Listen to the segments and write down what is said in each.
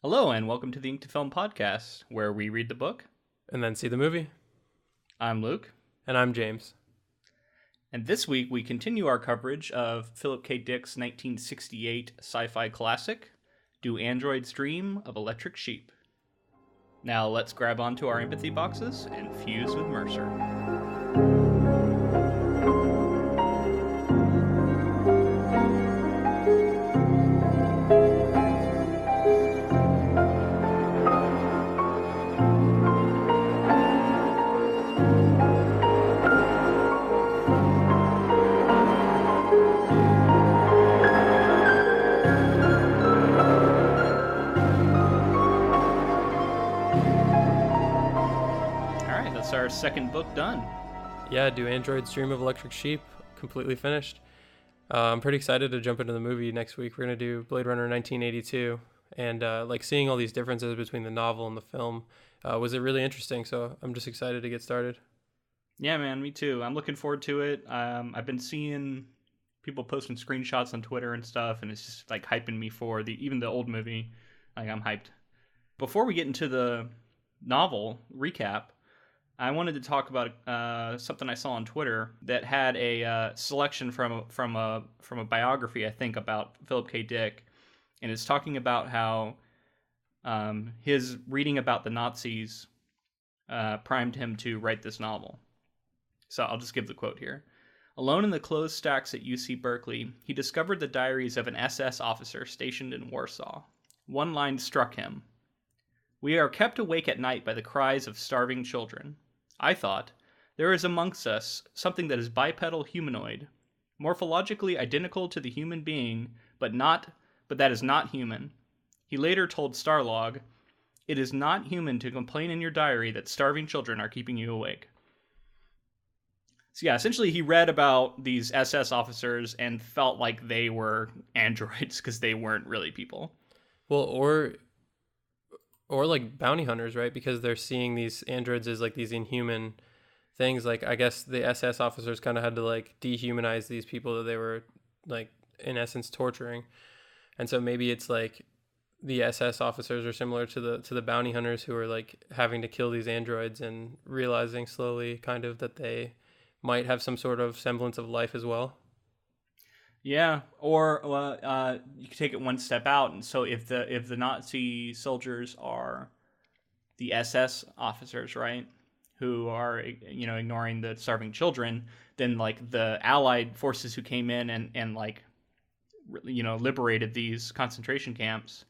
Hello, and welcome to the Ink to Film podcast, where we read the book. And then see the movie. I'm Luke. And I'm James. And this week, we continue our coverage of Philip K. Dick's 1968 sci-fi classic, Do Androids Dream of Electric Sheep? Now, let's grab onto our empathy boxes and fuse with Mercer. Our second book done. Yeah, Do Androids Dream of Electric Sheep, completely finished. I'm pretty excited to jump into the movie next week. We're going to do Blade Runner 1982, and seeing all these differences between the novel and the film was really interesting, so I'm just excited to get started. Yeah, man, me too. I'm looking forward to it. I've been seeing people posting screenshots on Twitter and stuff, and it's just like hyping me for even the old movie. Like, I'm hyped. Before we get into the novel recap, I wanted to talk about something I saw on Twitter that had a selection from a biography, I think, about Philip K. Dick, and it's talking about how his reading about the Nazis primed him to write this novel. So I'll just give the quote here. Alone in the closed stacks at UC Berkeley, he discovered the diaries of an SS officer stationed in Warsaw. One line struck him. "We are kept awake at night by the cries of starving children. I thought, there is amongst us something that is bipedal humanoid, morphologically identical to the human being, but that is not human." He later told Starlog, "It is not human to complain in your diary that starving children are keeping you awake." So yeah, essentially he read about these SS officers and felt like they were androids because they weren't really people. Well, or like bounty hunters, right? Because they're seeing these androids as like these inhuman things. Like, I guess the SS officers kind of had to like dehumanize these people that they were like in essence torturing. And so maybe it's like the SS officers are similar to the bounty hunters who are like having to kill these androids and realizing slowly kind of that they might have some sort of semblance of life as well. Yeah, or you could take it one step out, and so if the Nazi soldiers are the SS officers, right, who are ignoring the starving children, then like the Allied forces who came in and like liberated these concentration camps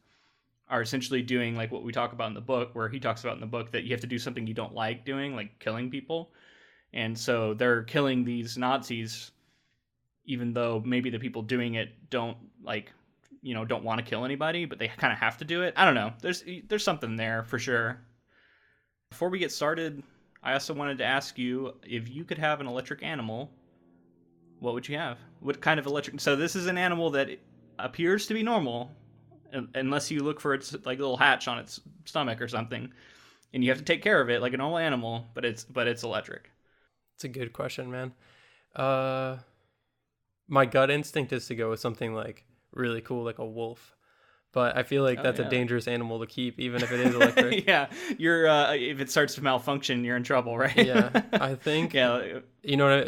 are essentially doing like what we talk about in the book, where he talks about in the book that you have to do something you don't like doing, like killing people, and so they're killing these Nazis. Even though maybe the people doing it don't want to kill anybody, but they kind of have to do it. I don't know. There's something there for sure. Before we get started, I also wanted to ask you, if you could have an electric animal, what would you have? What kind of electric? So this is an animal that appears to be normal, unless you look for its like little hatch on its stomach or something, and you have to take care of it like a normal animal, but it's electric. It's a good question, man. My gut instinct is to go with something like really cool, like a wolf. But I feel like that's a dangerous animal to keep, even if it is electric. Yeah, you're if it starts to malfunction, you're in trouble, right? Yeah, I think. Yeah,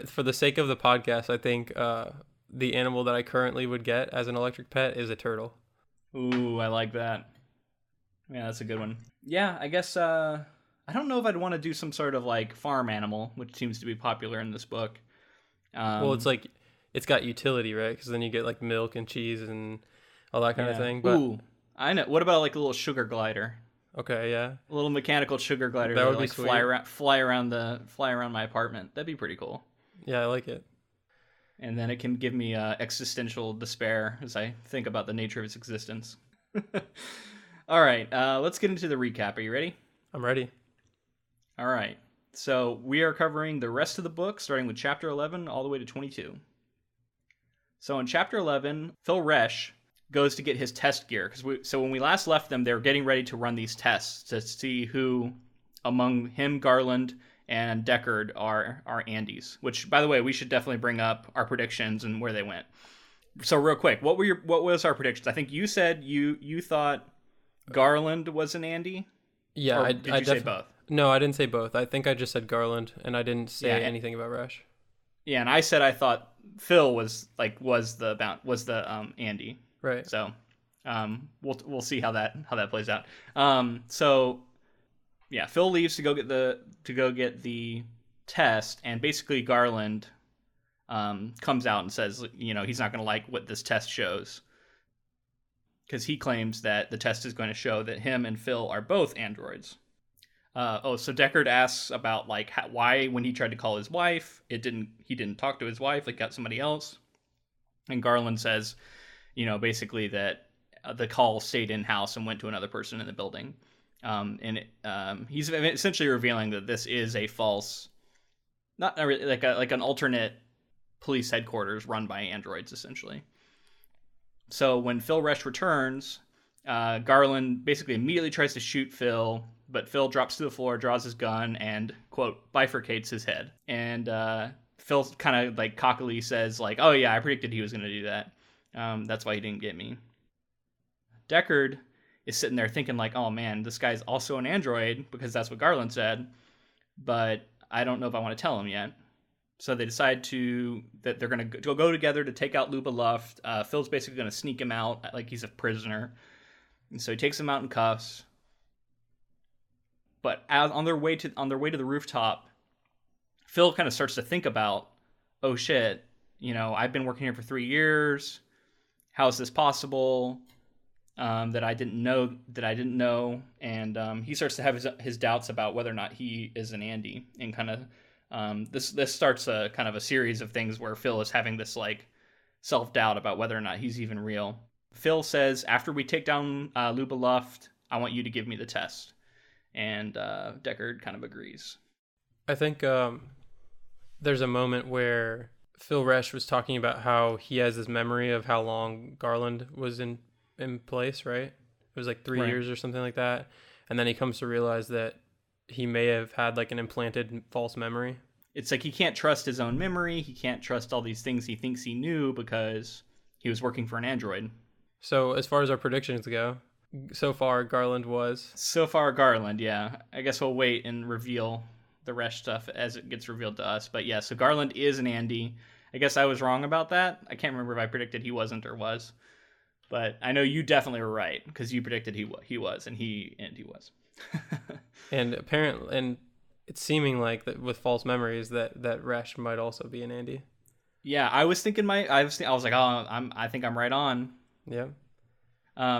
for the sake of the podcast, I think the animal that I currently would get as an electric pet is a turtle. Ooh, I like that. Yeah, that's a good one. Yeah, I guess I don't know if I'd want to do some sort of like farm animal, which seems to be popular in this book. Well, it's like, it's got utility, right? Because then you get like milk and cheese and all that kind of thing. But ooh, I know. What about like a little sugar glider? Okay, yeah, a little mechanical sugar glider that would be like sweet. fly around my apartment. That'd be pretty cool. Yeah, I like it. And then it can give me existential despair as I think about the nature of its existence. All right, let's get into the recap. Are you ready? I'm ready. All right. So we are covering the rest of the book, starting with chapter 11 all the way to 22. So in chapter 11, Phil Resch goes to get his test gear. So when we last left them, they were getting ready to run these tests to see who among him, Garland, and Deckard are Andes. Which, by the way, we should definitely bring up our predictions and where they went. So real quick, what was our predictions? I think you said you thought Garland was an Andy? Yeah, Or did you say both? No, I didn't say both. I think I just said Garland, and I didn't say anything about Resh. Yeah, and I said I thought Phil was the Andy. Right. So, we'll see how that plays out. So yeah, Phil leaves to go get the test, and basically Garland comes out and says, he's not going to like what this test shows, because he claims that the test is going to show that him and Phil are both androids. So Deckard asks about like why when he tried to call his wife, he didn't talk to his wife, like got somebody else. And Garland says, basically that the call stayed in house and went to another person in the building. He's essentially revealing that this is a false, not really, like an alternate police headquarters run by androids, essentially. So when Phil Resch returns, Garland basically immediately tries to shoot Phil, but Phil drops to the floor, draws his gun, and, quote, bifurcates his head. And Phil kind of like cockily says, like, oh yeah, I predicted he was going to do that. That's why he didn't get me. Deckard is sitting there thinking like, oh man, this guy's also an android, because that's what Garland said, but I don't know if I want to tell him yet. So they decide that they're going to go together to take out Luba Luft. Phil's basically going to sneak him out like he's a prisoner. And so he takes him out in cuffs. But on their way to the rooftop, Phil kind of starts to think about, oh shit, I've been working here for 3 years. How is this possible? That I didn't know, and he starts to have his doubts about whether or not he is an Andy, and kind of this starts a kind of a series of things where Phil is having this like self-doubt about whether or not he's even real. Phil says, after we take down Luba Luft, I want you to give me the test, and Deckard kind of agrees. I think there's a moment where Phil Resch was talking about how he has this memory of how long Garland was in place, right? It was like 3 years or something like that. And then he comes to realize that he may have had like an implanted false memory. It's like he can't trust his own memory. He can't trust all these things he thinks he knew because he was working for an android. So as far as our predictions go, so far Garland, yeah. I guess we'll wait and reveal the rest stuff as it gets revealed to us. But yeah, so Garland is an Andy. I guess I was wrong about that. I can't remember if I predicted he wasn't or was. But I know you definitely were right, because you predicted he was, and he was. And apparently, and it's seeming like that with false memories that Resch might also be an Andy. Yeah, I was thinking I was like, oh, I think I'm right on. Yeah.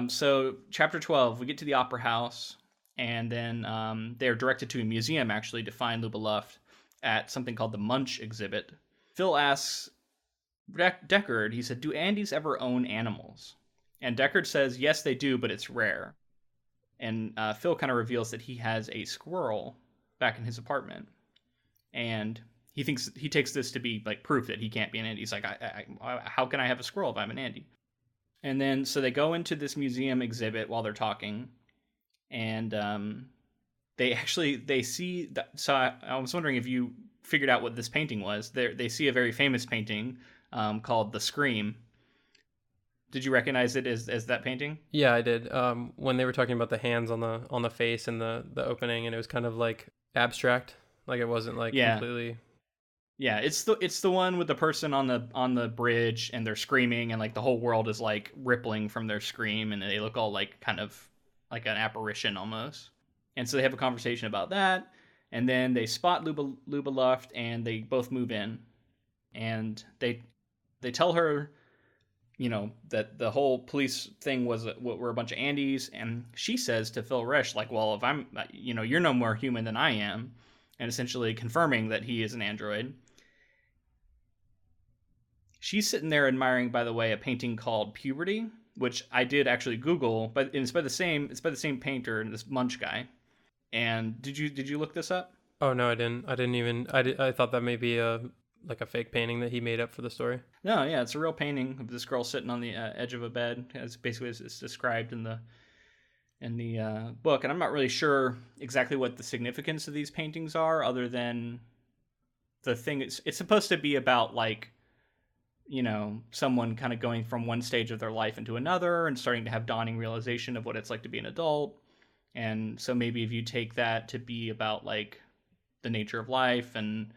So chapter 12, we get to the opera house, and then they're directed to a museum actually to find Luba Luft at something called the Munch exhibit. Phil asks Deckard, he said, do Andys ever own animals? And Deckard says, yes, they do, but it's rare. And Phil kind of reveals that he has a squirrel back in his apartment. And he takes this to be like proof that he can't be an Andy. He's like, how can I have a squirrel if I'm an Andy? And then, so they go into this museum exhibit while they're talking. And they see, so I was wondering if you figured out what this painting was. They see a very famous painting called The Scream. Did you recognize it as that painting? Yeah, I did. When they were talking about the hands on the face and the opening, and it was kind of like abstract, like it wasn't like completely. Yeah, it's the one with the person on the bridge, and they're screaming, and like the whole world is like rippling from their scream, and they look all like kind of like an apparition almost. And so they have a conversation about that, and then they spot Luba Luft, and they both move in, and they tell her, that the whole police thing were a bunch of Andys, and she says to Phil Resch, like, well, if I'm, you're no more human than I am, and essentially confirming that he is an android. She's sitting there admiring, by the way, a painting called Puberty, which I did actually Google, but it's by the same painter, this Munch guy. And did you look this up? Oh no, I didn't. I thought that may be like a fake painting that he made up for the story. No, yeah, it's a real painting of this girl sitting on the edge of a bed. It's basically as it's described in the book, and I'm not really sure exactly what the significance of these paintings are, other than the thing it's supposed to be about, like, someone kind of going from one stage of their life into another and starting to have dawning realization of what it's like to be an adult. And so maybe if you take that to be about like the nature of life and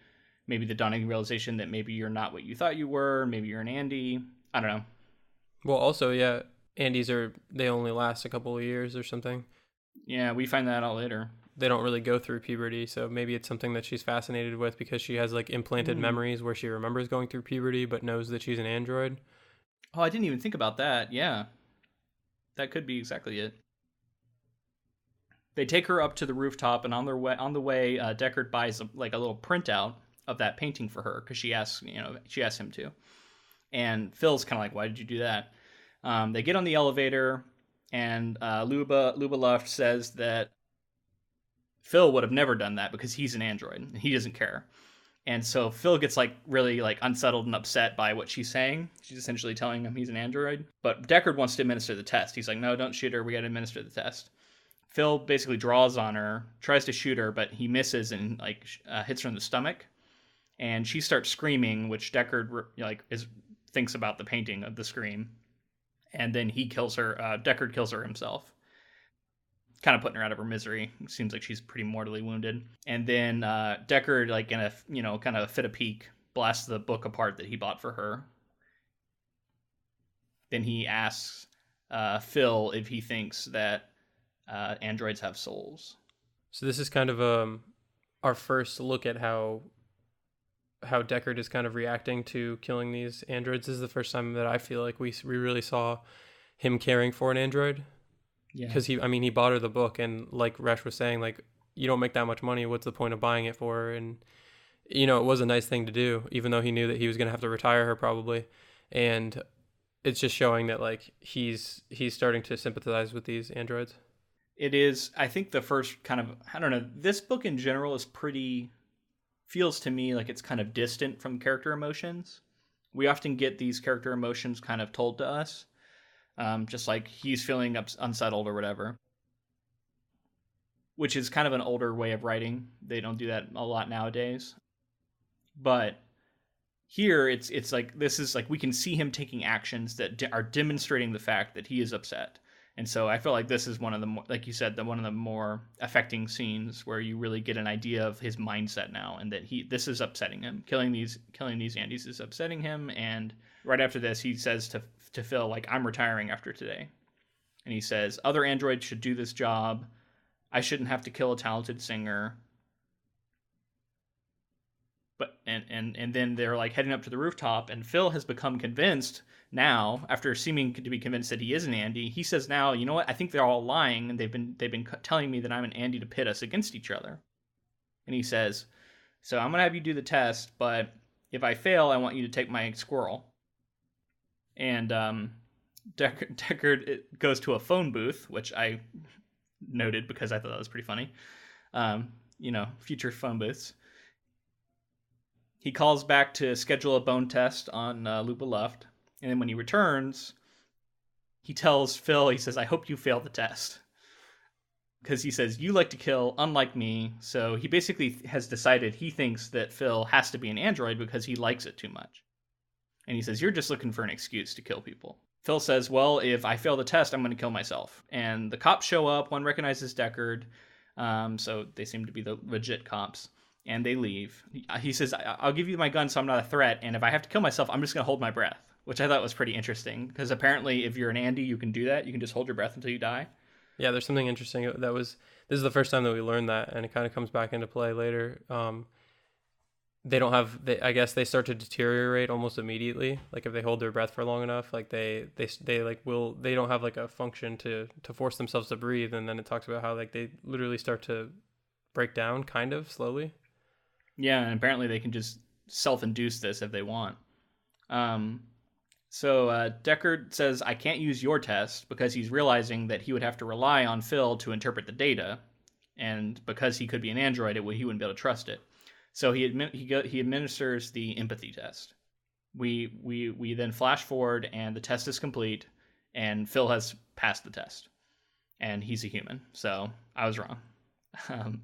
maybe the dawning realization that maybe you're not what you thought you were, maybe you're an Andy. I don't know. Well, also, yeah, Andes they only last a couple of years or something. Yeah, we find that out later. They don't really go through puberty, so maybe it's something that she's fascinated with because she has like implanted memories where she remembers going through puberty but knows that she's an android. Oh, I didn't even think about that. Yeah. That could be exactly it. They take her up to the rooftop, and on the way, Deckard buys a little printout of that painting for her because she asks him to, and Phil's kind of like, "Why did you do that?" They get on the elevator, and Luba Luft says that Phil would have never done that because he's an android and he doesn't care. And so Phil gets like really like unsettled and upset by what she's saying. She's essentially telling him he's an android. But Deckard wants to administer the test. He's like, "No, don't shoot her. We got to administer the test." Phil basically draws on her, tries to shoot her, but he misses and like hits her in the stomach. And she starts screaming, which Deckard thinks about the painting of the scream. And then he kills her. Deckard kills her himself, kind of putting her out of her misery. It seems like she's pretty mortally wounded. And then Deckard, like in a kind of fit of pique, blasts the book apart that he bought for her. Then he asks Phil if he thinks that androids have souls. So this is kind of our first look at how Deckard is kind of reacting to killing these androids. This is the first time that I feel like we really saw him caring for an android. Yeah. Because he bought her the book, and like Resh was saying, like, you don't make that much money. What's the point of buying it for her? And it was a nice thing to do, even though he knew that he was going to have to retire her probably. And it's just showing that like he's starting to sympathize with these androids. It is, I think, the first kind of, I don't know, this book in general is feels to me like it's kind of distant from character emotions. We often get these character emotions kind of told to us, just like he's feeling unsettled or whatever, which is kind of an older way of writing. They don't do that a lot nowadays. But here, it's like, this is like, we can see him taking actions that are demonstrating the fact that he is upset. And so I feel like this is one of the, like you said, one of the more affecting scenes where you really get an idea of his mindset now, and that this is upsetting him. Killing these Andys is upsetting him. And right after this, he says to Phil, like, "I'm retiring after today." And he says, "Other androids should do this job. I shouldn't have to kill a talented singer." But and then they're like heading up to the rooftop, and Phil has become convinced now, after seeming to be convinced that he is an Andy. He says, "Now, you know what? I think they're all lying, and they've been telling me that I'm an Andy to pit us against each other." And he says, "So I'm gonna have you do the test, but if I fail, I want you to take my squirrel." And Deckard goes to a phone booth, which I noted because I thought that was pretty funny. Future phone booths. He calls back to schedule a bone test on Luba Luft. And then when he returns, he tells Phil, he says, "I hope you fail the test." Because he says, "You like to kill, unlike me." So he basically has decided he thinks that Phil has to be an android because he likes it too much. And he says, "You're just looking for an excuse to kill people." Phil says, "Well, if I fail the test, I'm going to kill myself." And the cops show up. One recognizes Deckard. So they seem to be the legit cops. And they leave. He says, "I'll give you my gun so I'm not a threat. And if I have to kill myself, I'm just going to hold my breath." Which I thought was pretty interesting. Because apparently if you're an Andy, you can do that. You can just hold your breath until you die. Yeah, there's something interesting. This is the first time that we learned that. And it kind of comes back into play later. I guess they start to deteriorate almost immediately. Like if they hold their breath for long enough, like they don't have like a function to force themselves to breathe. And then it talks about how like they literally start to break down kind of slowly. Yeah, and apparently they can just self-induce this if they want. So Deckard says, "I can't use your test," because he's realizing that he would have to rely on Phil to interpret the data, and because he could be an android, he wouldn't be able to trust it. So he administers the empathy test. We then flash forward, and the test is complete, and Phil has passed the test, and he's a human. So I was wrong. And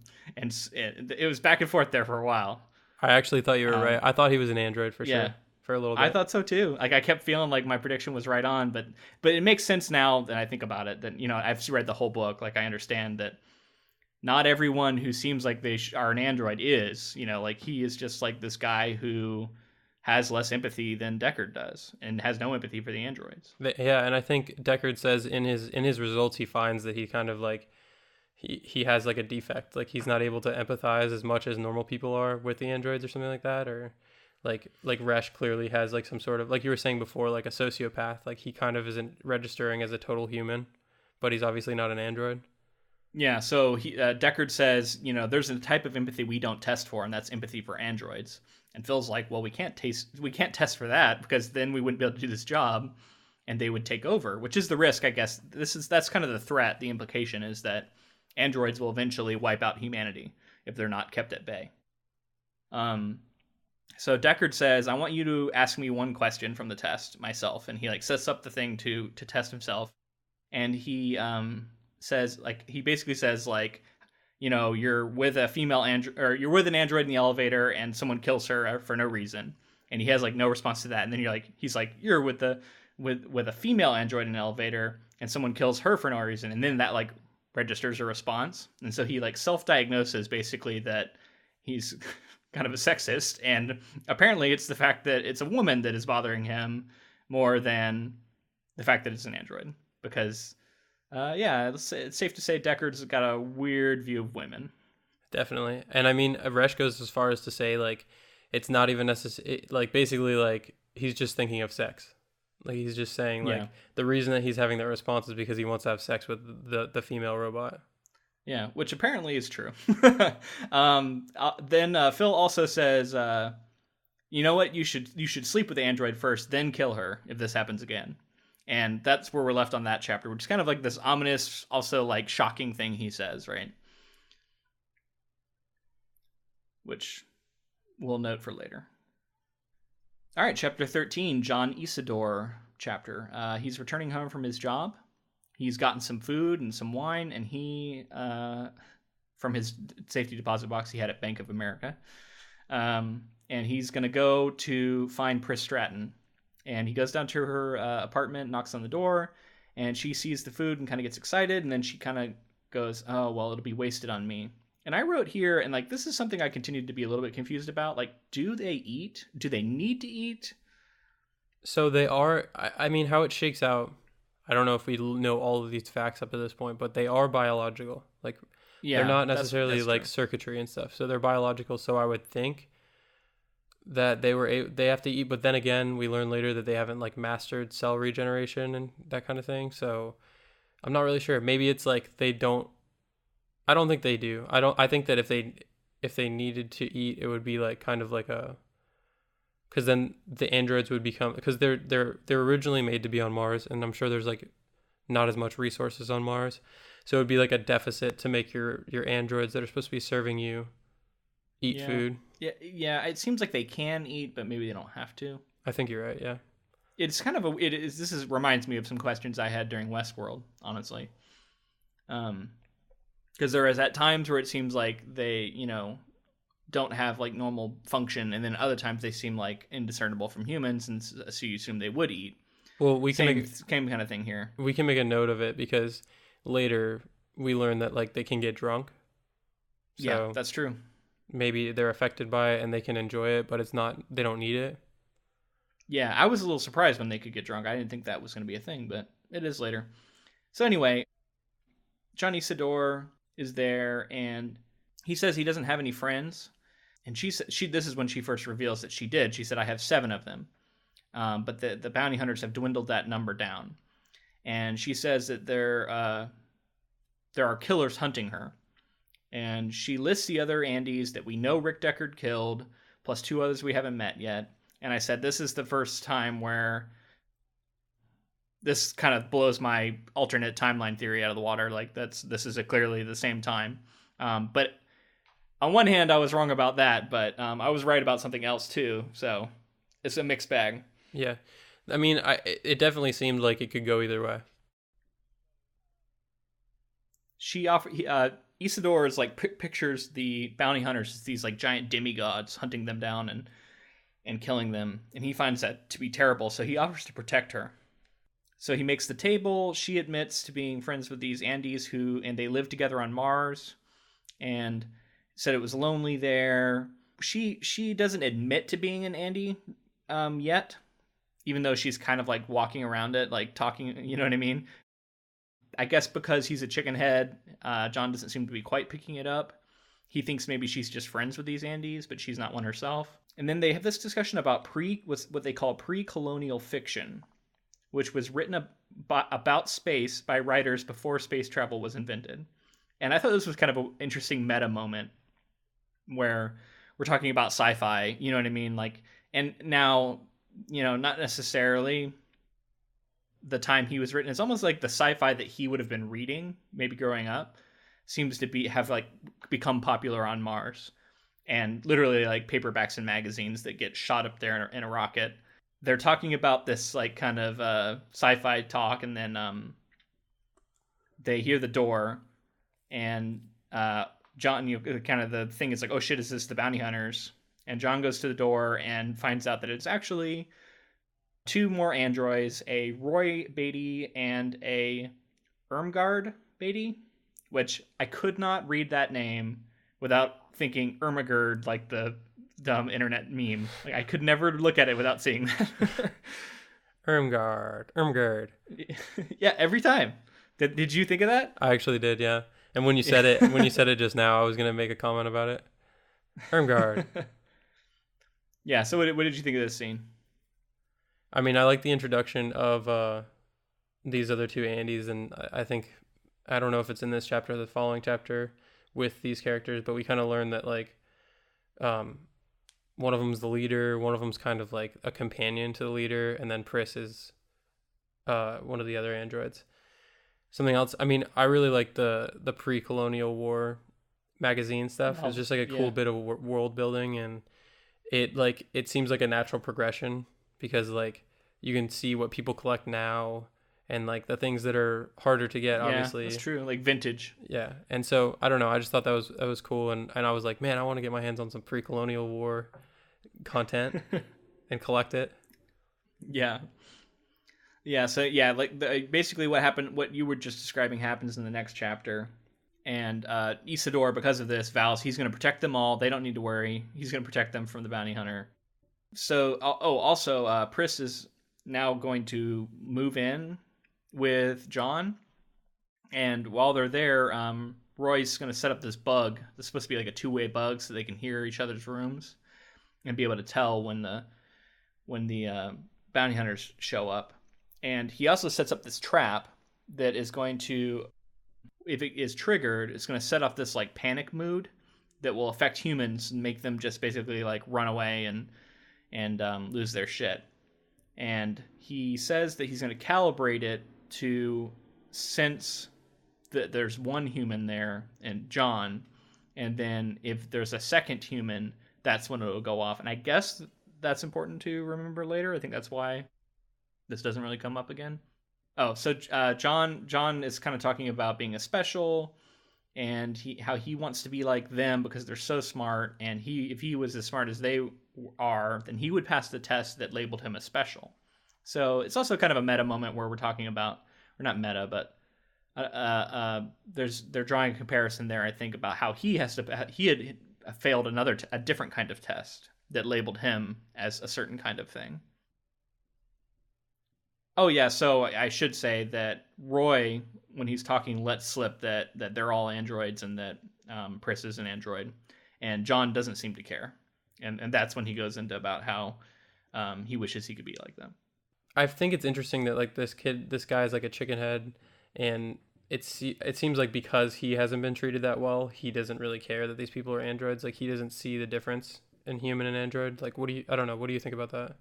it was back and forth there for a while. I actually thought you were right. I thought he was an android for sure. for a little I bit. thought so too. Like I kept feeling like my prediction was right on, but it makes sense now that I think about it. That I've read the whole book. Like I understand that not everyone who seems like they are an android is. Like he is just like this guy who has less empathy than Deckard does, and has no empathy for the androids. Yeah, and I think Deckard says in his results he finds that he kind of like he has like a defect, like he's not able to empathize as much as normal people are with the androids or something like that, or like Resh clearly has like some sort of, like you were saying before, like a sociopath, like he kind of isn't registering as a total human, but he's obviously not an android. Yeah, so Deckard says, there's a type of empathy we don't test for, and that's empathy for androids. And Phil's like, well, we can't test for that because then we wouldn't be able to do this job, and they would take over, which is the risk, I guess. That's kind of the threat. The implication is that androids will eventually wipe out humanity if they're not kept at bay. So Deckard says, I want you to ask me one question from the test myself, and he like sets up the thing to test himself, and he says, like, he basically says, like, you're with a female android, or you're with an android in the elevator and someone kills her for no reason, and he has like no response to that, and then he's like, you're with a female android in an elevator and someone kills her for no reason, and then that like registers a response, and so he like self-diagnoses basically that he's kind of a sexist, and apparently it's the fact that it's a woman that is bothering him more than the fact that it's an android, because it's safe to say Deckard's got a weird view of women. Definitely. And I mean, Resh goes as far as to say, like, it's not even necessary, like, basically, like, he's just thinking of sex. Like, he's just saying, like, the reason that he's having that response is because he wants to have sex with the female robot. Yeah, which apparently is true. Then Phil also says, you know what, you should sleep with the android first, then kill her if this happens again. And that's where we're left on that chapter, which is kind of like this ominous, also like shocking thing he says, right? Which we'll note for later. All right, chapter 13, John Isidore chapter. He's returning home from his job. He's gotten some food and some wine, and he, from his safety deposit box he had at Bank of America, and he's going to go to find Pris Stratton. And he goes down to her apartment, knocks on the door, and she sees the food and kind of gets excited, and then she kind of goes, oh, well, it'll be wasted on me. And I wrote here, and like this is something I continued to be a little bit confused about, like, do they eat? Do they need to eat? So they are, I mean, how it shakes out, I don't know if we know all of these facts up to this point, but they are biological. Like, they're not necessarily that's like circuitry and stuff. So they're biological, so I would think that they have to eat, but then again, we learn later that they haven't like mastered cell regeneration and that kind of thing. So I'm not really sure. Maybe it's like they don't. I don't think they do. I think that if they needed to eat, it would be like kind of like a, because then the androids would become, because they're originally made to be on Mars, and I'm sure there's like not as much resources on Mars, so it would be like a deficit to make your androids that are supposed to be serving you eat food. Yeah. It seems like they can eat, but maybe they don't have to. I think you're right. Yeah. It's kind of reminds me of some questions I had during Westworld, honestly. Because there is at times where it seems like they, don't have like normal function, and then other times they seem like indiscernible from humans, and so you assume they would eat. Well, we can same kind of thing here. We can make a note of it because later we learn that like they can get drunk. So yeah, that's true. Maybe they're affected by it and they can enjoy it, but they don't need it. Yeah, I was a little surprised when they could get drunk. I didn't think that was going to be a thing, but it is later. So anyway, John Isidore is there, and he says he doesn't have any friends. And this is when she first reveals that she did. She said, I have 7 of them. But the bounty hunters have dwindled that number down. And she says that there are killers hunting her. And she lists the other Andys that we know Rick Deckard killed, plus 2 others we haven't met yet. And I said, this is the first time where this kind of blows my alternate timeline theory out of the water. Like, this is clearly the same time. But on one hand, I was wrong about that, but I was right about something else too. So it's a mixed bag. Yeah. I mean, it definitely seemed like it could go either way. Isidore is like pictures the bounty hunters as these like giant demigods hunting them down, and killing them, and he finds that to be terrible, so he offers to protect her. So he makes the table. She admits to being friends with these Andes and they live together on Mars, and said it was lonely there. She doesn't admit to being an Andy yet, even though she's kind of like walking around it, like talking, you know what I mean? I guess because he's a chicken head, John doesn't seem to be quite picking it up. He thinks maybe she's just friends with these Andes, but she's not one herself. And then they have this discussion about what they call pre-colonial fiction, which was written about space by writers before space travel was invented. And I thought this was kind of an interesting meta moment where we're talking about sci-fi, you know what I mean? Like, and now, not necessarily the time he was written. It's almost like the sci-fi that he would have been reading, maybe growing up, seems to have like become popular on Mars. And literally like paperbacks and magazines that get shot up there in a rocket. They're talking about this like kind of sci-fi talk, and then they hear the door, and John, kind of the thing is like, oh shit, is this the bounty hunters? And John goes to the door and finds out that it's actually two more androids, a Roy Beatty and a Irmgard Beatty, which I could not read that name without thinking Ermagerd, like the dumb internet meme. Like, I could never look at it without seeing that. Ermgard. Yeah, every time. Did you think of that? I actually did, yeah. And when you said it just now, I was gonna make a comment about it. Ermgard. Yeah. So what did you think of this scene? I mean, I like the introduction of these other two Andys, and I think, I don't know if it's in this chapter or the following chapter with these characters, but we kind of learn that like one of them's the leader, one of them's kind of like a companion to the leader, and then Pris is one of the other androids. Something else, I mean, I really like the pre-colonial war magazine stuff. It's just like a cool bit of world building, and it seems like a natural progression, because like you can see what people collect now, and like the things that are harder to get, obviously. Yeah, that's true. Like vintage. Yeah. And so I don't know, I just thought that was cool, and I was like, man, I want to get my hands on some pre-colonial war content and collect it. Yeah. Yeah, so yeah, like basically what you were just describing happens in the next chapter. And Isidore, because of this, vows he's going to protect them all. They don't need to worry. He's going to protect them from the bounty hunter. So, also, Pris is now going to move in with John. And while they're there, Roy's going to set up this bug. This is supposed to be like a two-way bug so they can hear each other's rooms and be able to tell when the bounty hunters show up. And he also sets up this trap that is going to, if it is triggered, it's going to set off this like panic mood that will affect humans and make them just basically like run away and lose their shit. And he says that he's going to calibrate it to sense that there's one human there, and John, and then if there's a second human, that's when it'll go off. And I guess that's important to remember later. I think that's why this doesn't really come up again. Oh, so John is kind of talking about being a special, and how he wants to be like them because they're so smart, and if he was as smart as they are, then he would pass the test that labeled him as special. So it's also kind of a meta moment where we're talking about, or not meta, but they're drawing a comparison there, I think, about how he had failed a different kind of test that labeled him as a certain kind of thing. Oh yeah, so I should say that Roy, when he's talking, lets slip that they're all androids and that Pris is an android, and John doesn't seem to care, and that's when he goes into about how he wishes he could be like them. I think it's interesting that like this guy is like a chicken head, and it seems like because he hasn't been treated that well, he doesn't really care that these people are androids. Like he doesn't see the difference in human and android. Like I don't know, what do you think about that?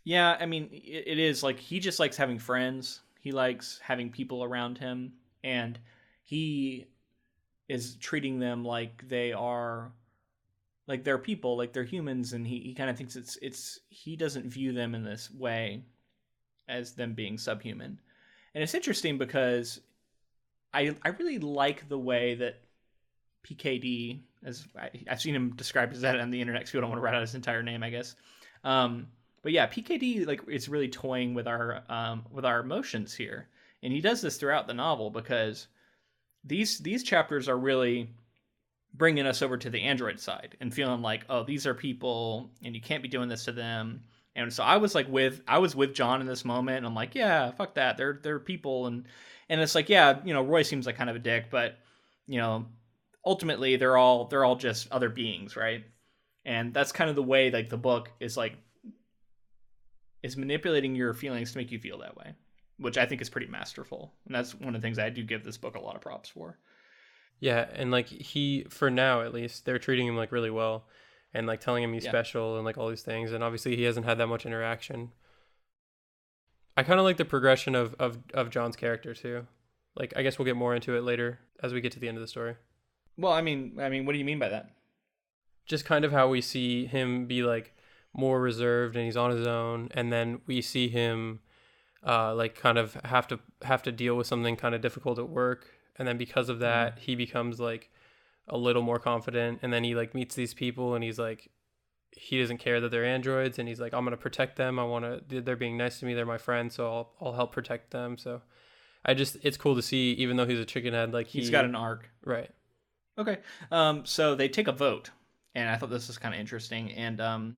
Yeah, I mean, it is like he just likes having friends. He likes having people around him, and he is treating them like they are, like they're people, like they're humans, and he kind of thinks he doesn't view them in this way as them being subhuman. And it's interesting because I really like the way that PKD, as I've seen him described as that on the internet, so you don't want to write out his entire name, I guess. But yeah, PKD like is really toying with our emotions here, and he does this throughout the novel because these chapters are really bringing us over to the android side and feeling like, oh, these are people and you can't be doing this to them. And so I was with John in this moment, and I'm like, yeah, fuck that, they're people. And it's like, yeah, Roy seems like kind of a dick, but you know ultimately they're all just other beings, right? And that's kind of the way like the book is manipulating your feelings to make you feel that way, which I think is pretty masterful. And that's one of the things I do give this book a lot of props for. Yeah, and like for now at least, they're treating him like really well, and like telling him he's special and like all these things. And obviously he hasn't had that much interaction. I kind of like the progression of John's character too. Like I guess we'll get more into it later as we get to the end of the story. Well, I mean, what do you mean by that? Just kind of how we see him be like more reserved and he's on his own, and then we see him like kind of have to deal with something kind of difficult at work, and then because of that he becomes like a little more confident, and then he like meets these people and he's like he doesn't care that they're androids, and he's like, I'm gonna protect them. They're being nice to me. They're my friends, so I'll help protect them. So it's cool to see, even though he's a chicken head, like he's got an arc, right? Okay. So they take a vote, and I thought this was kind of interesting. And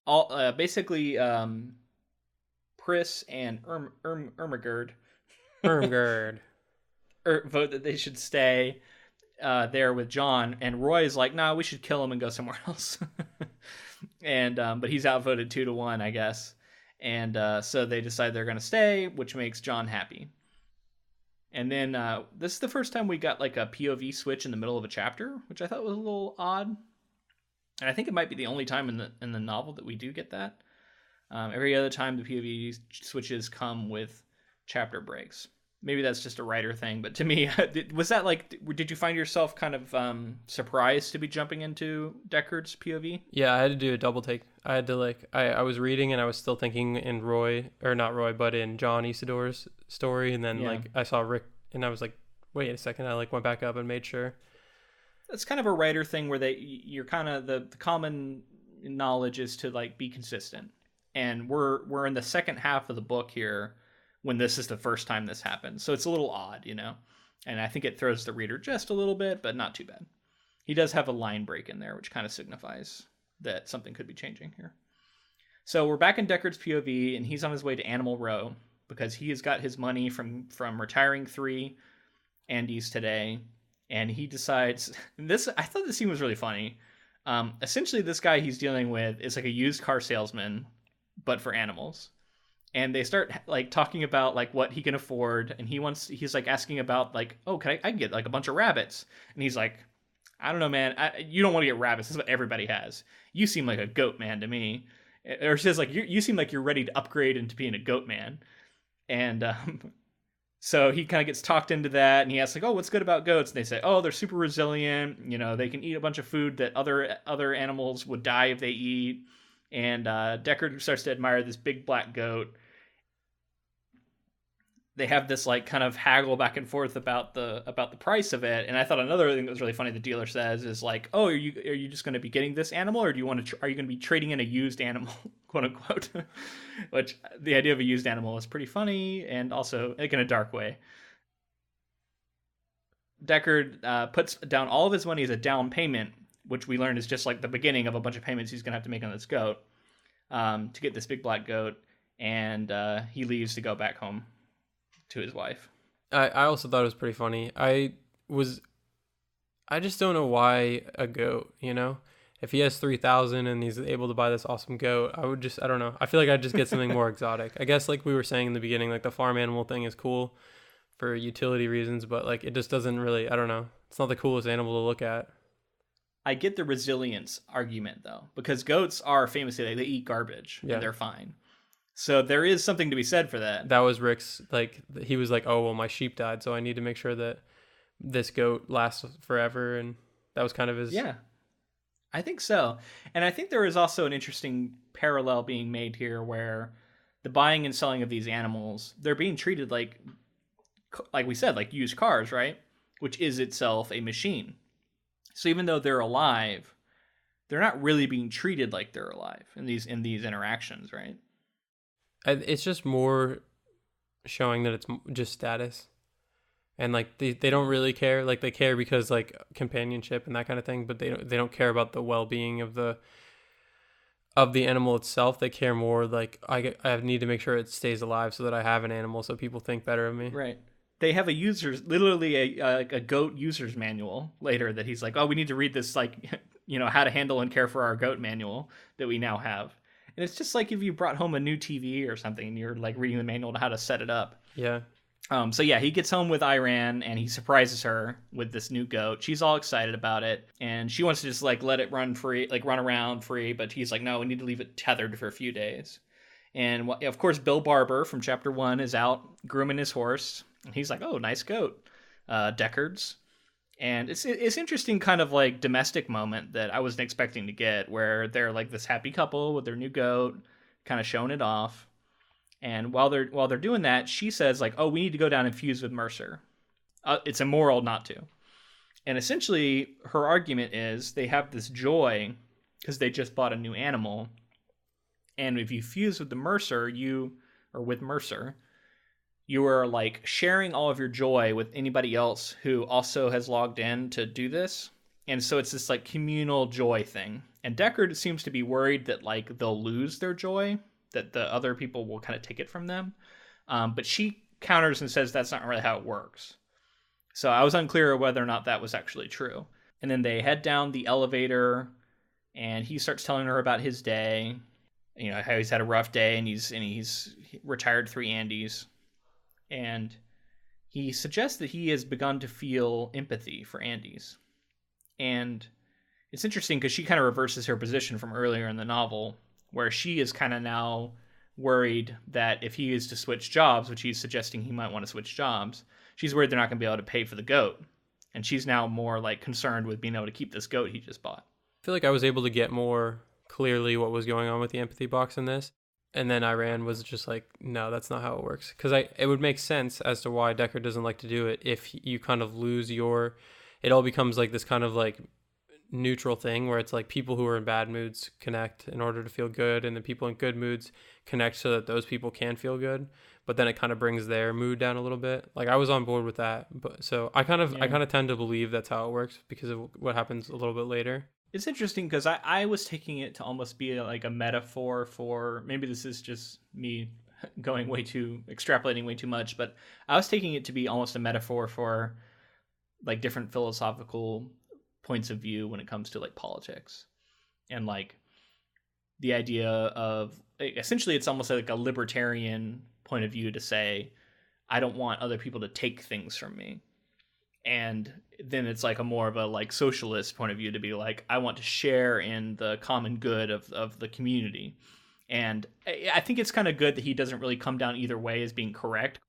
all basically, Pris and Ermagerd vote that they should stay there with John, and Roy's like, nah, we should kill him and go somewhere else. And but he's outvoted 2-1, I guess. And so they decide they're going to stay, which makes John happy. And then this is the first time we got like a POV switch in the middle of a chapter, which I thought was a little odd. And I think it might be the only time in the novel that we do get that. Every other time the POV switches come with chapter breaks. Maybe that's just a writer thing, but to me, was that like, did you find yourself kind of surprised to be jumping into Deckard's POV? Yeah, I had to do a double take. I had to like, I was reading and I was still thinking in Roy, or not Roy, but in John Isidore's story, and then like I saw Rick, and I was like, wait a second. I like went back up and made sure. That's kind of a writer thing where you're kind of the common knowledge is to like be consistent, and we're in the second half of the book here when this is the first time this happens. So it's a little odd, and I think it throws the reader just a little bit, but not too bad. He does have a line break in there, which kind of signifies that something could be changing here. So we're back in Deckard's POV, and he's on his way to Animal Row because he has got his money from retiring 3 Andes today, and he decides this. I thought this scene was really funny. Essentially, this guy he's dealing with is like a used car salesman, but for animals. And they start like talking about like what he can afford, and he's like asking about like, oh, I can get like a bunch of rabbits, and he's like, I don't know, man, you don't want to get rabbits. This is what everybody has. You seem like a goat man to me. Or he says like, you seem like you're ready to upgrade into being a goat man. And so he kind of gets talked into that, and he asks like, oh, what's good about goats? And they say, oh, they're super resilient. They can eat a bunch of food that other animals would die if they eat. And Deckard starts to admire this big black goat. They have this like kind of haggle back and forth about the price of it. And I thought another thing that was really funny, the dealer says is like, oh, are you just going to be getting this animal, or do you want to are you going to be trading in a used animal, quote unquote? Which the idea of a used animal is pretty funny, and also like in a dark way. Deckard puts down all of his money as a down payment, which we learned is just like the beginning of a bunch of payments he's going to have to make on this goat, to get this big black goat. And he leaves to go back home to his wife. I also thought it was pretty funny. I just don't know why a goat, if he has 3,000 and he's able to buy this awesome goat, I don't know. I feel like I'd just get something more exotic. I guess like we were saying in the beginning, like the farm animal thing is cool for utility reasons, but like it just doesn't really, I don't know. It's not the coolest animal to look at. I get the resilience argument though, because goats are famously they eat garbage and they're fine. So there is something to be said for that. That was Rick's, like, he was like, oh, well, my sheep died, so I need to make sure that this goat lasts forever. And that was kind of his... Yeah, I think so. And I think there is also an interesting parallel being made here where the buying and selling of these animals, they're being treated like we said, like used cars, right? Which is itself a machine. So even though they're alive, they're not really being treated like they're alive in these interactions, right? It's just more showing that it's just status. And like they don't really care. Like they care because like companionship and that kind of thing, but they don't care about the well-being of the animal itself. They care more like I need to make sure it stays alive so that I have an animal so people think better of me. Right. They have literally a goat user's manual later that he's like, oh, we need to read this, like, how to handle and care for our goat manual that we now have. And it's just like if you brought home a new TV or something and you're like reading the manual to how to set it up. Yeah. So yeah, he gets home with Iran and he surprises her with this new goat. She's all excited about it and she wants to just like let it run free, like run around free. But he's like, no, we need to leave it tethered for a few days. And of course, Bill Barber from Chapter 1 is out grooming his horse. And he's like, oh, nice goat, Deckard's. And it's interesting kind of like domestic moment that I wasn't expecting to get, where they're like this happy couple with their new goat, kind of showing it off. And while they're doing that, she says like, oh, we need to go down and fuse with Mercer. It's immoral not to. And essentially her argument is they have this joy because they just bought a new animal. And if you fuse with Mercer, you are like sharing all of your joy with anybody else who also has logged in to do this. And so it's this like communal joy thing. And Deckard seems to be worried that like they'll lose their joy, that the other people will kind of take it from them. But she counters and says that's not really how it works. So I was unclear whether or not that was actually true. And then they head down the elevator and he starts telling her about his day. How he's had a rough day and he's retired 3 Andes. And he suggests that he has begun to feel empathy for Andes. And it's interesting because she kind of reverses her position from earlier in the novel, where she is kind of now worried that if he is to switch jobs, which he's suggesting he might want to switch jobs, she's worried they're not going to be able to pay for the goat. And she's now more like concerned with being able to keep this goat he just bought. I feel like I was able to get more clearly what was going on with the empathy box in this. And then Iran was just like, no, that's not how it works. Because it would make sense as to why Deckard doesn't like to do it if you kind of lose it all becomes like this kind of like neutral thing where it's like people who are in bad moods connect in order to feel good, and the people in good moods connect so that those people can feel good. But then it kind of brings their mood down a little bit. Like I was on board with that, but so I kind of tend to believe that's how it works because of what happens a little bit later. It's interesting because I was taking it to almost be like a metaphor for, maybe this is just me extrapolating way too much, but I was taking it to be almost a metaphor for like different philosophical points of view when it comes to like politics. And like the idea of, essentially it's almost like a libertarian point of view to say, I don't want other people to take things from me. And then it's like a more of a like socialist point of view to be like, I want to share in the common good of the community. And I think it's kind of good that he doesn't really come down either way as being correct.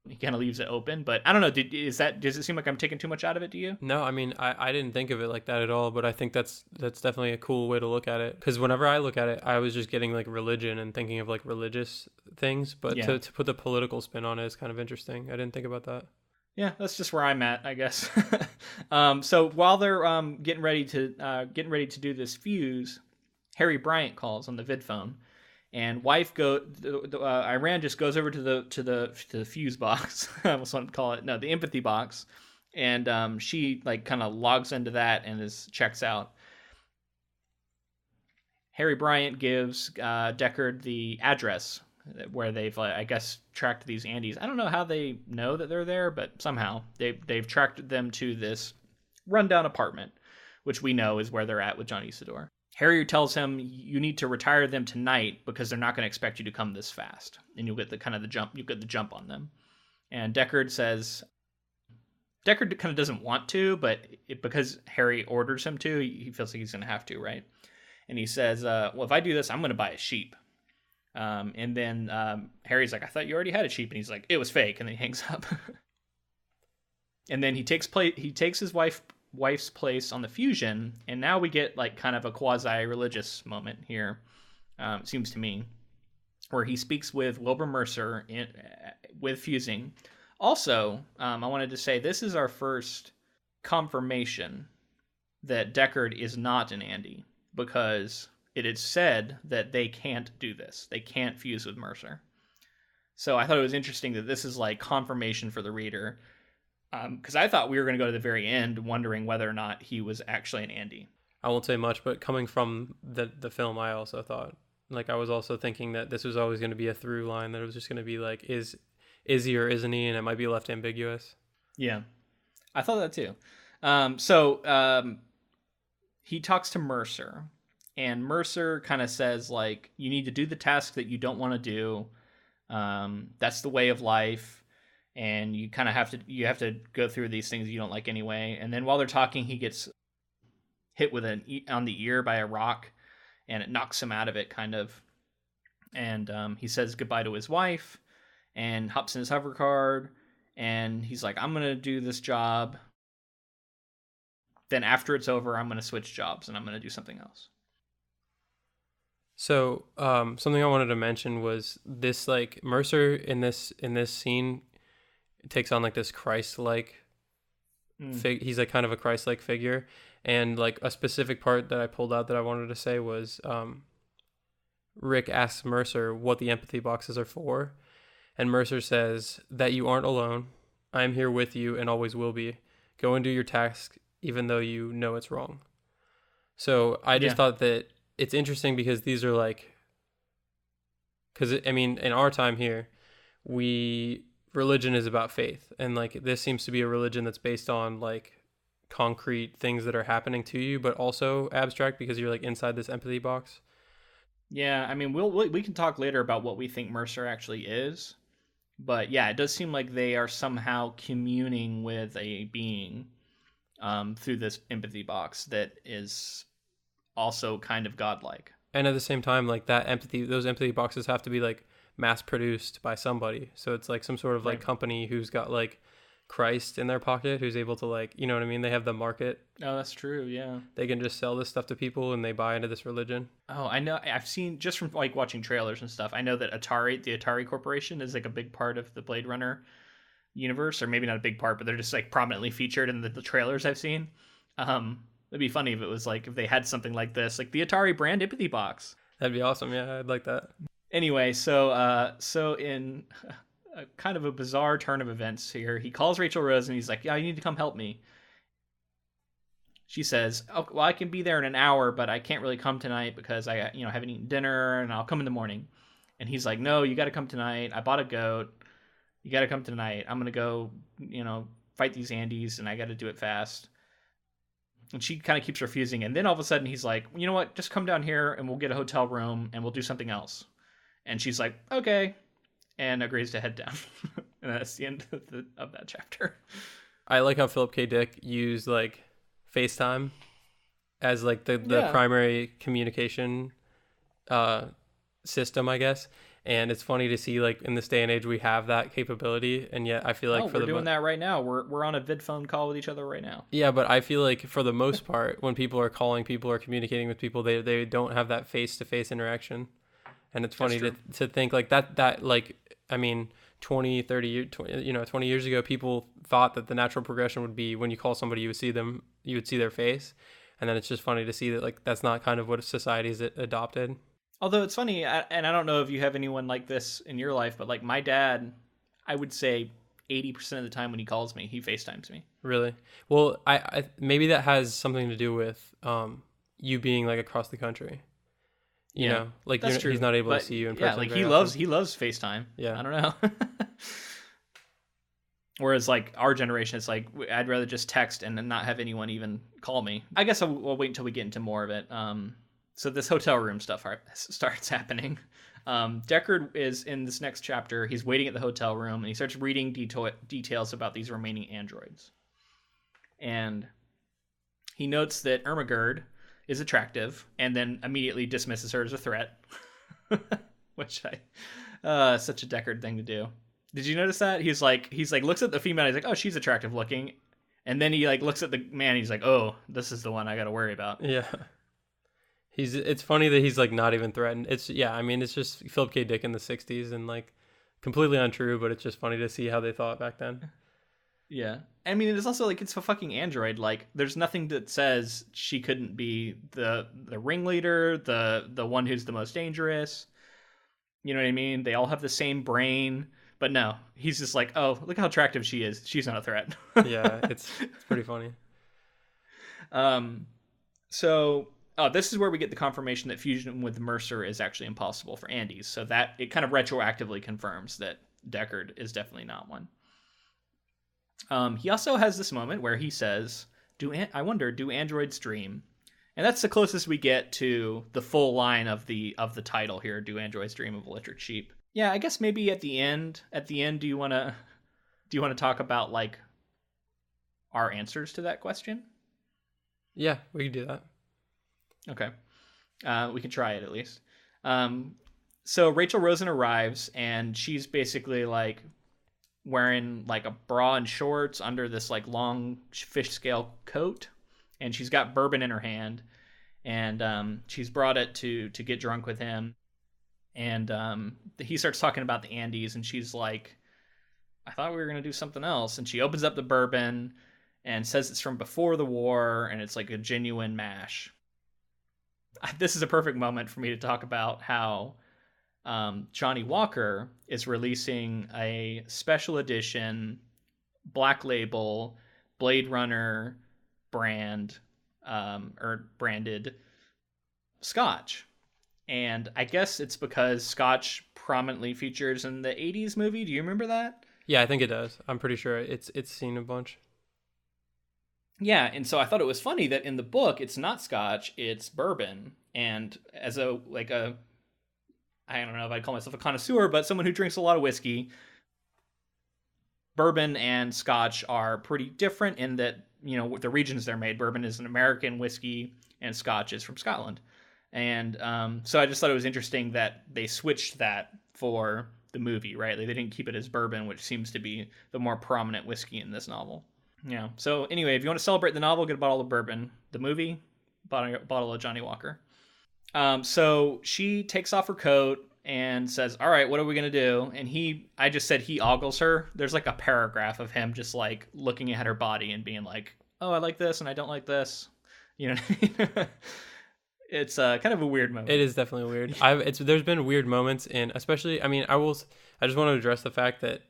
He kind of leaves it open. But I don't know, does it seem like I'm taking too much out of it to you? No, I mean, I didn't think of it like that at all, but I think that's definitely a cool way to look at it. Because whenever I look at it, I was just getting like religion and thinking of like religious things. But to put the political spin on it is kind of interesting. I didn't think about that. Yeah, that's just where I'm at, I guess. So while they're getting ready to do this fuse, Harry Bryant calls on the vid phone, and Iran just goes over to the fuse box. I almost want to call it the empathy box, and she like kind of logs into that and checks out. Harry Bryant gives Deckard the address where they've, I guess, tracked these Andes. I don't know how they know that they're there, but somehow they've tracked them to this rundown apartment, which we know is where they're at with John Isidore. Harry tells him, you need to retire them tonight because they're not going to expect you to come this fast, and you'll get the jump on them. And Deckard kind of doesn't want to, but because Harry orders him to, he feels like he's going to have to, right? And he says, well, if I do this, I'm going to buy a sheep. And then Harry's like, I thought you already had a sheep. And he's like, it was fake. And then he hangs up. And then he takes his wife's place on the fusion. And now we get like kind of a quasi-religious moment here, it seems to me, where he speaks with Wilbur Mercer with fusing. Also, I wanted to say this is our first confirmation that Deckard is not an Andy. because it is said that they can't do this. They can't fuse with Mercer. So I thought it was interesting that this is like confirmation for the reader, because I thought we were going to go to the very end wondering whether or not he was actually an Andy. I won't say much, but coming from the film, I also thought, like, I was also thinking that this was always going to be a through line, that it was just going to be like, is he or isn't he? And it might be left ambiguous. Yeah, I thought that too. So he talks to Mercer, and Mercer kind of says, like, you need to do the task that you don't want to do. That's the way of life. And you kind of have to go through these things you don't like anyway. And then while they're talking, he gets hit with on the ear by a rock, and it knocks him out of it, kind of. And he says goodbye to his wife and hops in his hover card. And he's like, I'm going to do this job. Then after it's over, I'm going to switch jobs and I'm going to do something else. So something I wanted to mention was this, like, Mercer in this scene takes on like this Christ-like he's like kind of a Christ-like figure. And like a specific part that I pulled out that I wanted to say was Rick asks Mercer what the empathy boxes are for, and Mercer says that you aren't alone. I am here with you and always will be. Go and do your task even though you know it's wrong. So I just thought that it's interesting because these are like, because I mean, in our time here, religion is about faith, and like this seems to be a religion that's based on like concrete things that are happening to you, but also abstract because you're like inside this empathy box. Yeah, I mean, we can talk later about what we think Mercer actually is, but yeah, it does seem like they are somehow communing with a being through this empathy box that is also kind of godlike. And at the same time, like those empathy boxes have to be like mass produced by somebody. So it's like some sort of like company who's got like Christ in their pocket, who's able to like, you know what I mean? They have the market. Oh, that's true. Yeah. They can just sell this stuff to people and they buy into this religion. Oh, I know. I've seen just from like watching trailers and stuff. I know that the Atari Corporation is like a big part of the Blade Runner universe, or maybe not a big part, but they're just like prominently featured in the trailers I've seen. It'd be funny if it was like, if they had something like this, like the Atari brand empathy box. That'd be awesome. Yeah, I'd like that. Anyway, so in a kind of a bizarre turn of events here, he calls Rachel Rose and he's like, yeah, you need to come help me. She says, oh, well, I can be there in an hour, but I can't really come tonight because I haven't eaten dinner, and I'll come in the morning. And he's like, no, you got to come tonight. I bought a goat. You got to come tonight. I'm going to go, fight these Andes, and I got to do it fast. And she kind of keeps refusing. And then all of a sudden he's like, you know what? Just come down here and we'll get a hotel room and we'll do something else. And she's like, okay. And agrees to head down. And that's the end of that chapter. I like how Philip K. Dick used like FaceTime as like the primary communication system, I guess. And it's funny to see like in this day and age we have that capability, and yet I feel like we're doing that right now. We're on a vid phone call with each other right now. Yeah, but I feel like for the most part, when people are calling people or communicating with people, they don't have that face-to-face interaction. And it's funny to think like that like, I mean, 20 years ago, people thought that the natural progression would be when you call somebody, you would see their face. And then it's just funny to see that like that's not kind of what society's adopted. Although it's funny, and I don't know if you have anyone like this in your life, but like my dad, I would say 80% of the time when he calls me, he FaceTimes me. Really? Well, I maybe that has something to do with you being like across the country. You know, like he's not able to see you in person. Yeah, like he loves FaceTime. Yeah, I don't know. Whereas like our generation, it's like I'd rather just text and not have anyone even call me. I guess we'll wait until we get into more of it. So this hotel room stuff starts happening. Deckard is in this next chapter. He's waiting at the hotel room, and he starts reading details about these remaining androids. And he notes that Ermagerd is attractive, and then immediately dismisses her as a threat. Which such a Deckard thing to do. Did you notice that? He's like looks at the female, he's like, oh, she's attractive looking. And then he like looks at the man, he's like, oh, this is the one I got to worry about. Yeah. It's funny that he's like not even threatened. It's just Philip K. Dick in the 60s and like completely untrue, but it's just funny to see how they thought back then. Yeah. I mean, it's also like it's a fucking android. Like, there's nothing that says she couldn't be the ringleader, the one who's the most dangerous. You know what I mean? They all have the same brain, but no, he's just like, oh, look how attractive she is. She's not a threat. Yeah, it's pretty funny. um, so this is where we get the confirmation that fusion with Mercer is actually impossible for Andes. So that it kind of retroactively confirms that Deckard is definitely not one. He also has this moment where he says, I wonder, do androids dream? And that's the closest we get to the full line of the title here. Do androids dream of electric sheep? Yeah, I guess maybe at the end. Do you want to talk about like our answers to that question? Yeah, we can do that. Okay, we can try it at least. So Rachel Rosen arrives, and she's basically like wearing like a bra and shorts under this like long fish scale coat, and she's got bourbon in her hand, and she's brought it to get drunk with him, and he starts talking about the Andes, and she's like, I thought we were going to do something else, and she opens up the bourbon and says it's from before the war, and it's like a genuine mash. This is a perfect moment for me to talk about how Johnny Walker is releasing a special edition Black Label Blade Runner branded scotch. And I guess it's because scotch prominently features in the 80s movie. Do you remember that? Yeah, I think it does. I'm pretty sure it's seen a bunch. Yeah, and so I thought it was funny that in the book it's not scotch, it's bourbon. And as a I don't know if I'd call myself a connoisseur, but someone who drinks a lot of whiskey, bourbon and scotch are pretty different in that, you know, the regions they're made. Bourbon is an American whiskey and scotch is from Scotland. And so I just thought it was interesting that they switched that for the movie, right? Like they didn't keep it as bourbon, which seems to be the more prominent whiskey in this novel. Yeah. So anyway, if you want to celebrate the novel, get a bottle of bourbon. The movie, bottle of Johnny Walker. So she takes off her coat and says, all right, what are we going to do? And I just said he ogles her. There's like a paragraph of him just like looking at her body and being like, oh, I like this and I don't like this. You know what I mean? It's kind of a weird moment. It is definitely weird. There's been weird moments in, especially, I mean, I just want to address the fact that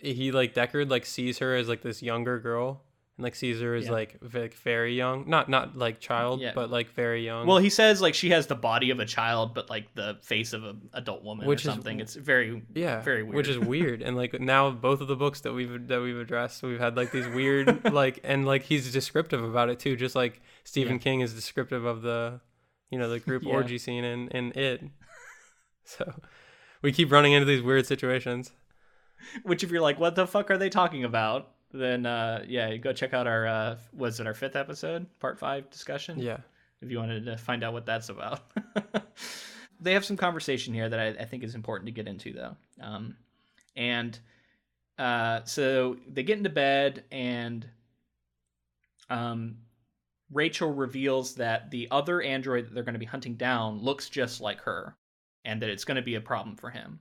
he like Deckard like sees her as like this younger girl. And like sees her as like very young, not like child, but like very young. Well, he says like she has the body of a child, but like the face of an adult woman, or something. It's very very weird. Which is weird. And like now both of the books that we've addressed, we've had like these weird like, and like he's descriptive about it too, just like Stephen King is descriptive of the, you know, the group orgy scene in It. So we keep running into these weird situations. Which if you're like, what the fuck are they talking about? Then go check out our was it our 5th episode, part 5 discussion? Yeah. If you wanted to find out what that's about. They have some conversation here that I think is important to get into though. So they get into bed, and Rachel reveals that the other android that they're going to be hunting down looks just like her, and that it's going to be a problem for him.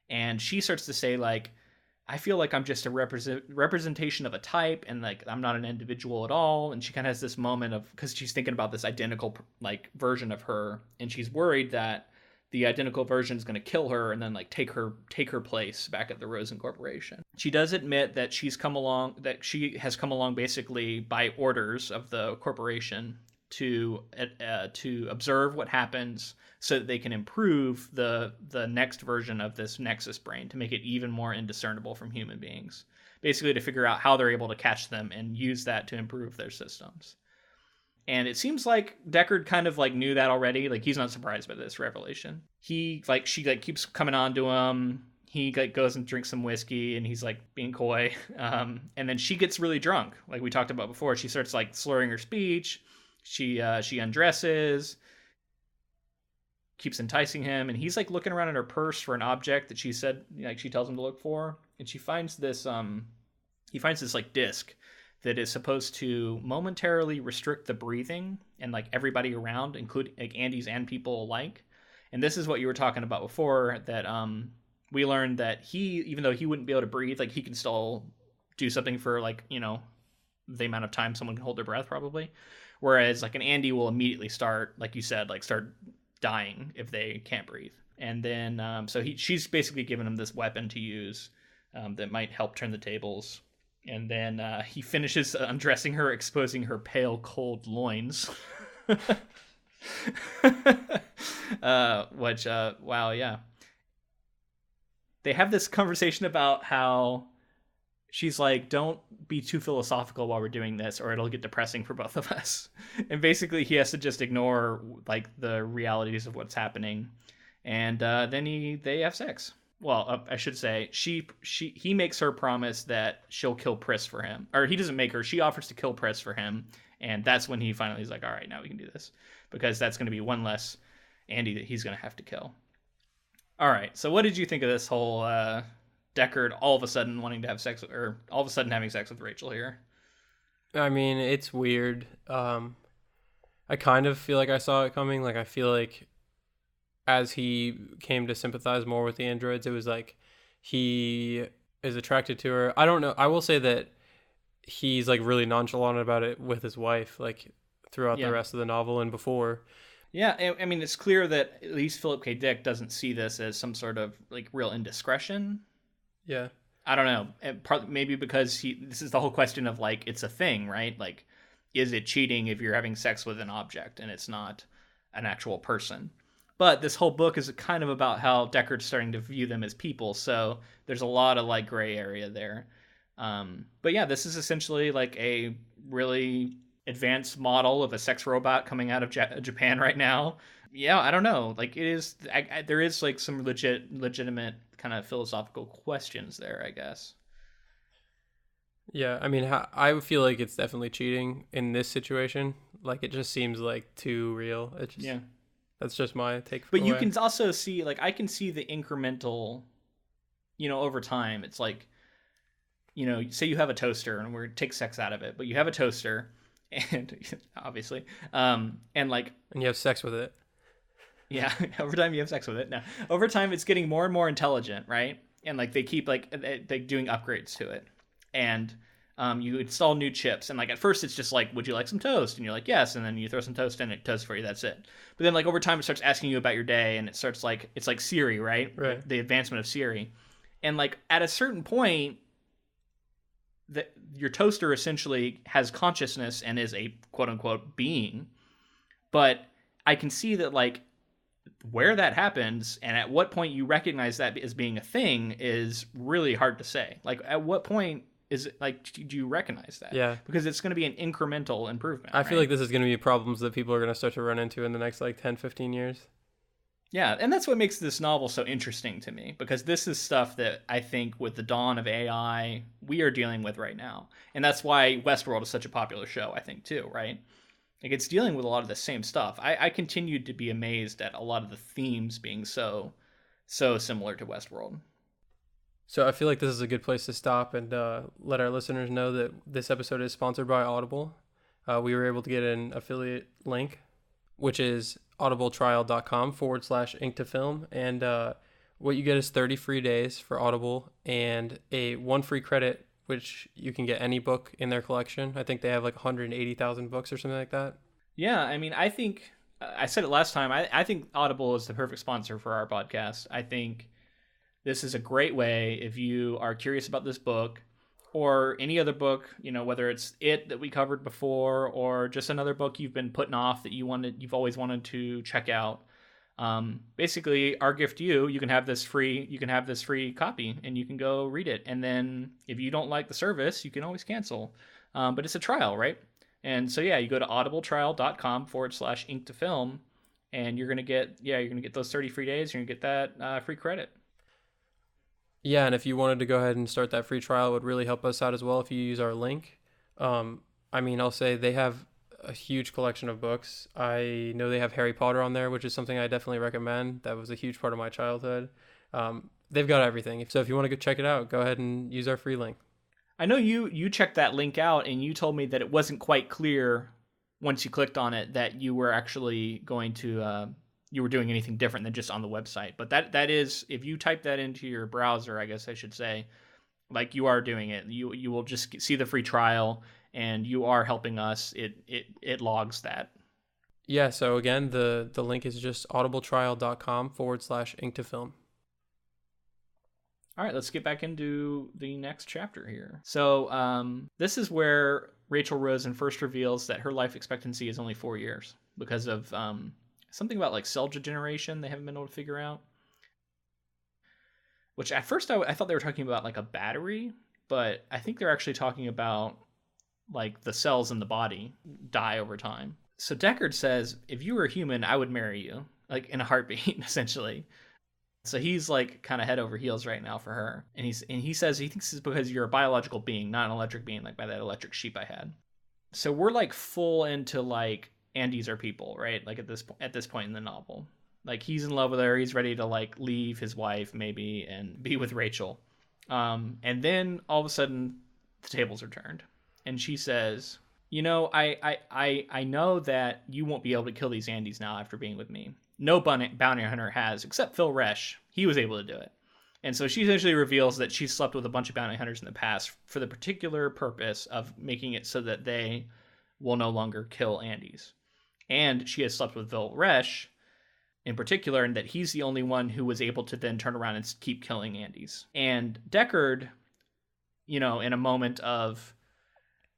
And she starts to say like, I feel like I'm just a representation of a type, and like I'm not an individual at all. And she kind of has this moment of, because she's thinking about this identical like version of her, and she's worried that the identical version is going to kill her and then like take her place back at the Rosen Corporation. She does admit that she has come along basically by orders of the corporation to observe what happens, so that they can improve the next version of this Nexus brain to make it even more indiscernible from human beings. Basically to figure out how they're able to catch them and use that to improve their systems. And it seems like Deckard kind of like knew that already. Like he's not surprised by this revelation. She keeps coming on to him. He like goes and drinks some whiskey, and he's like being coy. And then she gets really drunk. Like we talked about before, she starts like slurring her speech. She undresses, keeps enticing him, and he's like looking around in her purse for an object that she said, like she tells him to look for, and he finds this like disc that is supposed to momentarily restrict the breathing and like everybody around, including like Andes and people alike. And this is what you were talking about before, that we learned that he, even though he wouldn't be able to breathe, like he can still do something for like, the amount of time someone can hold their breath probably. Whereas like an Andy will immediately start, like you said, like start dying if they can't breathe. And then so she's basically given him this weapon to use that might help turn the tables. And then he finishes undressing her, exposing her pale, cold loins. Which wow, yeah. They have this conversation about how she's like, don't be too philosophical while we're doing this or it'll get depressing for both of us. And basically he has to just ignore like the realities of what's happening. And then they have sex. Well, I should say he makes her promise that she'll kill Pris for him. Or he doesn't make her. She offers to kill Pris for him. And that's when he finally is like, all right, now we can do this. Because that's going to be one less Andy that he's going to have to kill. All right. So what did you think of this whole Deckard all of a sudden wanting to have sex with, or all of a sudden having sex with Rachel here? I mean, it's weird. I kind of feel like I saw it coming. Like, I feel like as he came to sympathize more with the androids, it was like he is attracted to her. I don't know. I will say that he's like really nonchalant about it with his wife, like throughout the rest of the novel and before. Yeah, I mean, it's clear that at least Philip K. Dick doesn't see this as some sort of like real indiscretion. Yeah. I don't know. Maybe because this is the whole question of like, it's a thing, right? Like, is it cheating if you're having sex with an object and it's not an actual person? But this whole book is kind of about how Deckard's starting to view them as people. So there's a lot of like gray area there. But yeah, this is essentially like a really advanced model of a sex robot coming out of Japan right now. Yeah, I don't know. Like it is, there is like some legitimate kind of philosophical questions there, I guess. Yeah, I mean, I feel like it's definitely cheating in this situation. Like it just seems like too real. It just, yeah, that's just my take. But you can also see, like, I can see the incremental, over time. It's like, say you have a toaster, and we're going to take sex out of it, but you have a toaster, and obviously, and you have sex with it. Yeah, over time you have sex with it. Now, over time it's getting more and more intelligent, right? And like they keep like they doing upgrades to it, and you install new chips. And like at first it's just like, would you like some toast? And you're like, yes. And then you throw some toast in, it toasts for you. That's it. But then like over time it starts asking you about your day, and it starts like it's like Siri, right? Right. The advancement of Siri, and like at a certain point, that your toaster essentially has consciousness and is a quote unquote being. But I can see that like where that happens and at what point you recognize that as being a thing is really hard to say. Like at what point is it like, do you recognize that? Yeah. Because it's going to be an incremental improvement. I feel like this is going to be problems that people are going to start to run into in the next like 10, 15 years. Yeah. And that's what makes this novel so interesting to me, because this is stuff that I think with the dawn of AI, we are dealing with right now. And that's why Westworld is such a popular show, I think too, right? Like it's dealing with a lot of the same stuff. I continued to be amazed at a lot of the themes being so similar to Westworld. So I feel like this is a good place to stop and let our listeners know that this episode is sponsored by Audible. We were able to get an affiliate link, which is audibletrial.com/ink2film. And what you get is 30 free days for Audible and one free credit, which you can get any book in their collection. I think they have like 180,000 books or something like that. Yeah, I mean, I think, I said it last time, I think Audible is the perfect sponsor for our podcast. I think this is a great way if you are curious about this book or any other book, whether it's It that we covered before or just another book you've been putting off that you've always wanted to check out. Basically our gift to you can have this free copy and you can go read it. And then if you don't like the service, you can always cancel. But it's a trial, right? And so, yeah, you go to audibletrial.com/ink2film and you're going to get those 30 free days. You're going to get that free credit. Yeah. And if you wanted to go ahead and start that free trial, it would really help us out as well if you use our link. I mean, I'll say they have a huge collection of books. I know they have Harry Potter on there, which is something I definitely recommend. That was a huge part of my childhood. They've got everything. So if you want to go check it out, go ahead and use our free link. I know you checked that link out and you told me that it wasn't quite clear once you clicked on it that you were actually going to you were doing anything different than just on the website. But that is, if you type that into your browser, I guess I should say, Like, you are doing it. You will just see the free trial, and you are helping us. It logs that. Yeah, so again, the link is just audibletrial.com/ink to film. All right, let's get back into the next chapter here. So this is where Rachel Rosen first reveals that her life expectancy is only 4 years because of something about like cell degeneration they haven't been able to figure out. Which at first I thought they were talking about like a battery, but I think they're actually talking about like the cells in the body die over time. So Deckard says, if you were a human, I would marry you, like in a heartbeat, essentially. So he's like kind of head over heels right now for her. And he says he thinks it's because you're a biological being, not an electric being, like by that electric sheep I had. So we're like full into like Andes are people, right? Like at this point in the novel. Like he's in love with her, he's ready to like leave his wife maybe and be with Rachel. And then all of a sudden the tables are turned. And she says, you know, I know that you won't be able to kill these Andes now after being with me. No bounty hunter has, except Phil Resch. He was able to do it. And so she essentially reveals that she slept with a bunch of bounty hunters in the past for the particular purpose of making it so that they will no longer kill Andes. And she has slept with Phil Resch in particular, and that he's the only one who was able to then turn around and keep killing Andes. And Deckard, you know, in a moment of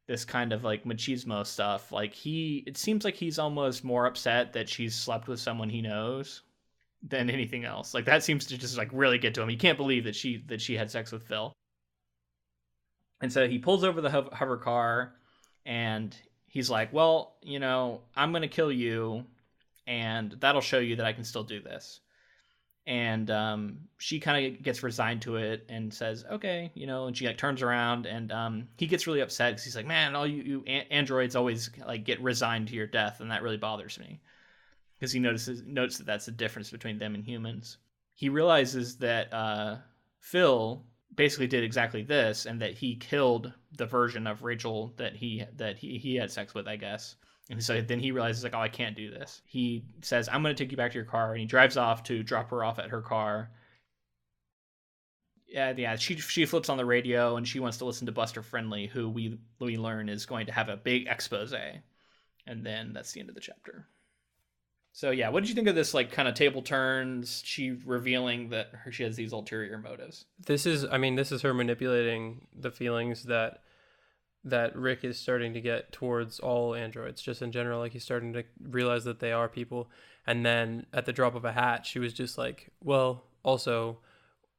this kind of like machismo stuff, like it seems like he's almost more upset that she's slept with someone he knows than anything else. Like that seems to just like really get to him. He can't believe that she had sex with Phil. And so he pulls over the hover car and he's like, well, you know, I'm going to kill you and that'll show you that I can still do this. And she kind of gets resigned to it and says, okay, you know, and she like turns around and he gets really upset because he's like, man, all you androids always like get resigned to your death. And that really bothers me because he notes that that's the difference between them and humans. He realizes that Phil basically did exactly this and that he killed the version of Rachel that he had sex with, I guess. And so then he realizes, like, oh, I can't do this. He says, I'm going to take you back to your car. And he drives off to drop her off at her car. Yeah. She flips on the radio and she wants to listen to Buster Friendly, who we learn is going to have a big expose. And then that's the end of the chapter. So, yeah, what did you think of this, like, kind of table turns? She revealing that she has these ulterior motives. This is her manipulating the feelings that Rick is starting to get towards all androids, just in general. Like he's starting to realize that they are people. And then at the drop of a hat, she was just like, well, also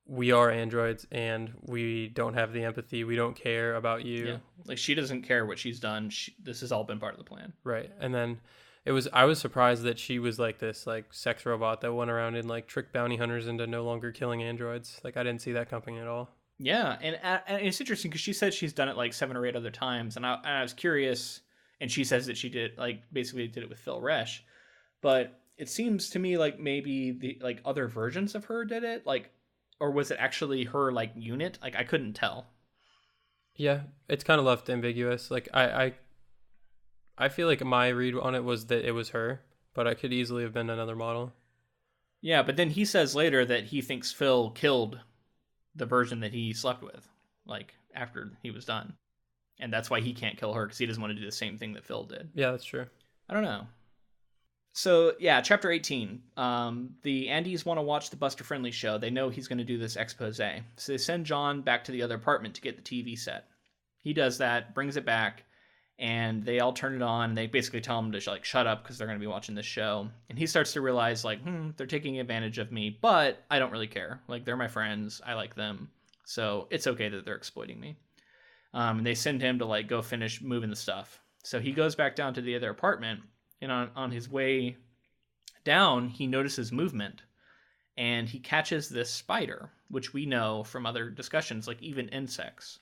we are androids and we don't have the empathy. We don't care about you. Yeah. Like she doesn't care what she's done. This has all been part of the plan. Right. And then I was surprised that she was like this like sex robot that went around and like tricked bounty hunters into no longer killing androids. Like I didn't see that coming at all. Yeah, and it's interesting because she said she's done it like 7 or 8 other times, and I was curious, and she says that she did basically did it with Phil Resch, but it seems to me like maybe the like other versions of her did it, like, or was it actually her like unit? Like I couldn't tell. Yeah, it's kind of left ambiguous. Like I feel like my read on it was that it was her, but I could easily have been another model. Yeah, but then he says later that he thinks Phil killed the version that he slept with, like after he was done, and that's why he can't kill her because he doesn't want to do the same thing that Phil did. Yeah, that's true. I don't know. So yeah, chapter 18. The Andes want to watch the Buster Friendly show. They know he's going to do this expose, so they send John back to the other apartment to get the TV set. He does that, brings it back, and they all turn it on. They basically tell him to like shut up because they're going to be watching this show. And he starts to realize like, they're taking advantage of me, but I don't really care. Like they're my friends. I like them. So it's okay that they're exploiting me. And they send him to like go finish moving the stuff. So he goes back down to the other apartment, and on his way down, he notices movement and he catches this spider, which we know from other discussions, like even insects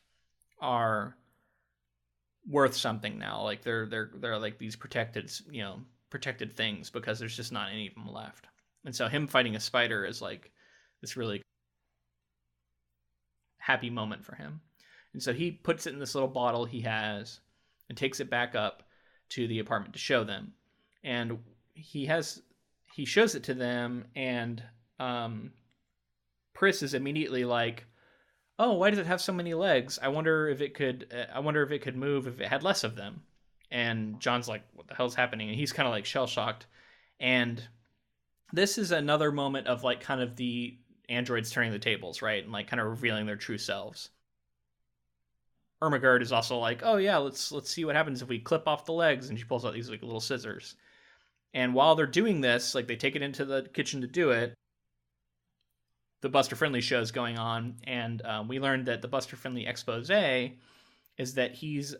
are worth something now. Like they're like these protected things because there's just not any of them left. And so him fighting a spider is like this really happy moment for him. And so he puts it in this little bottle he has and takes it back up to the apartment to show them. And he shows it to them, and Pris is immediately like, oh, why does it have so many legs? I wonder if it could move if it had less of them. And John's like, what the hell's happening? And he's kind of like shell shocked. And this is another moment of like kind of the androids turning the tables, right? And like kind of revealing their true selves. Ermagerd is also like, oh yeah, let's see what happens if we clip off the legs. And she pulls out these like little scissors. And while they're doing this, like they take it into the kitchen to do it, the Buster Friendly show is going on, and we learned that the Buster Friendly expose is that he's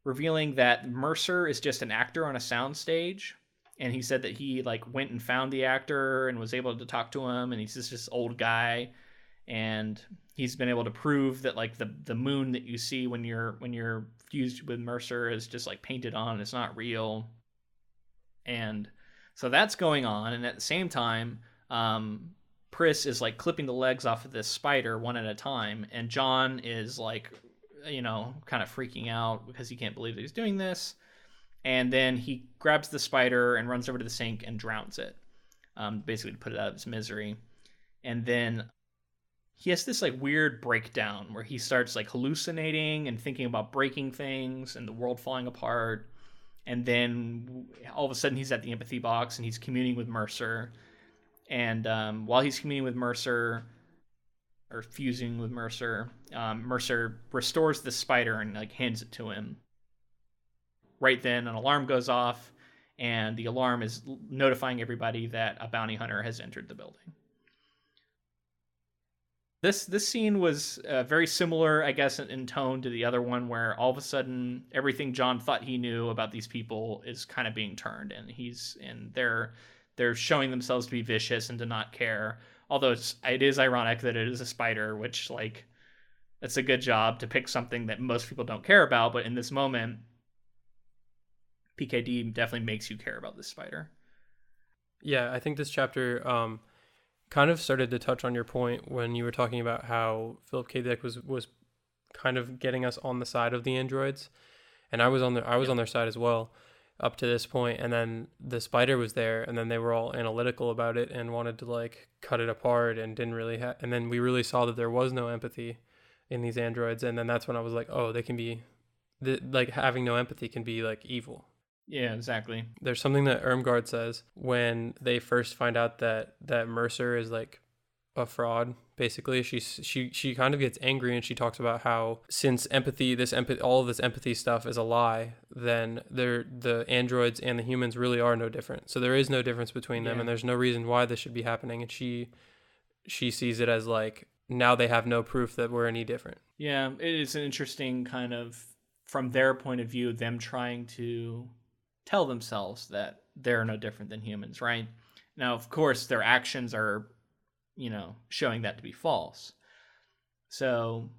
revealing that Mercer is just an actor on a soundstage, and he said that he like went and found the actor and was able to talk to him, and he's just this old guy, and he's been able to prove that like the moon that you see when you're fused with Mercer is just like painted on, it's not real, and so that's going on, and at the same time, Pris is like clipping the legs off of this spider one at a time, and John is like, kind of freaking out because he can't believe that he's doing this. And then he grabs the spider and runs over to the sink and drowns it, basically to put it out of its misery. And then he has this like weird breakdown where he starts like hallucinating and thinking about breaking things and the world falling apart. And then all of a sudden he's at the empathy box and he's communing with Mercer. And while he's communing with Mercer, or fusing with Mercer, Mercer restores the spider and like hands it to him. Right then, an alarm goes off, and the alarm is notifying everybody that a bounty hunter has entered the building. This scene was very similar, I guess, in tone to the other one, where all of a sudden everything John thought he knew about these people is kind of being turned, and they're showing themselves to be vicious and to not care. Although it is ironic that it is a spider, which, like, it's a good job to pick something that most people don't care about. But in this moment, PKD definitely makes you care about this spider. Yeah, I think this chapter kind of started to touch on your point when you were talking about how Philip K. Dick was kind of getting us on the side of the androids. And I was on their side as well up to this point, and then the spider was there, and then they were all analytical about it and wanted to like cut it apart and didn't really and then we really saw that there was no empathy in these androids, and then that's when I was like, oh, they can be like having no empathy can be like evil. Yeah, exactly. There's something that Ermgard says when they first find out that Mercer is like a fraud. Basically, she kind of gets angry, and she talks about how since all of this empathy stuff is a lie, then the androids and the humans really are no different. So there is no difference between them, and there's no reason why this should be happening. And she sees it as like, now they have no proof that we're any different. Yeah, it is an interesting kind of, from their point of view, them trying to tell themselves that they're no different than humans, right? Now, of course, their actions are showing that to be false. So,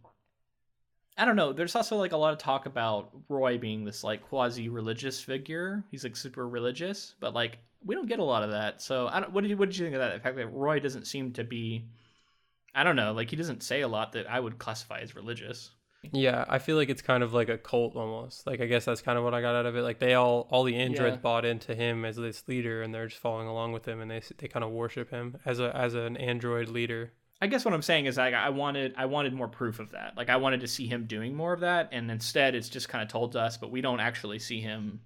I don't know. There's also like a lot of talk about Roy being this like quasi-religious figure. He's like super religious, but like we don't get a lot of that. So, what did you think of that? The fact that Roy doesn't seem to be, I don't know, like he doesn't say a lot that I would classify as religious. Yeah, I feel like it's kind of like a cult almost. Like I guess that's kind of what I got out of it. Like they all the androids bought into him as this leader, and they're just following along with him, and they kind of worship him as an android leader. I guess what I'm saying is like I wanted more proof of that. Like I wanted to see him doing more of that, and instead it's just kind of told to us, but we don't actually see him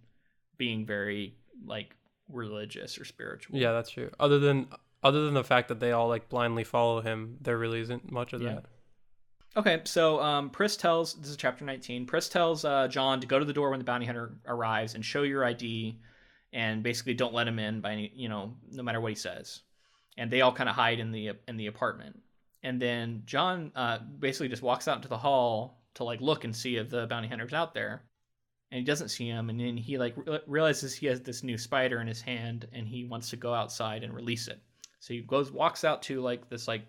being very like religious or spiritual. Yeah, that's true. Other than the fact that they all like blindly follow him, there really isn't much of that. Okay, so Pris tells, this is chapter 19, Pris tells John to go to the door when the bounty hunter arrives and show your ID, and basically don't let him in by any, no matter what he says. And they all kind of hide in the apartment. And then John basically just walks out into the hall to like look and see if the bounty hunter's out there. And he doesn't see him, and then he like realizes he has this new spider in his hand, and he wants to go outside and release it. So he walks out to like this like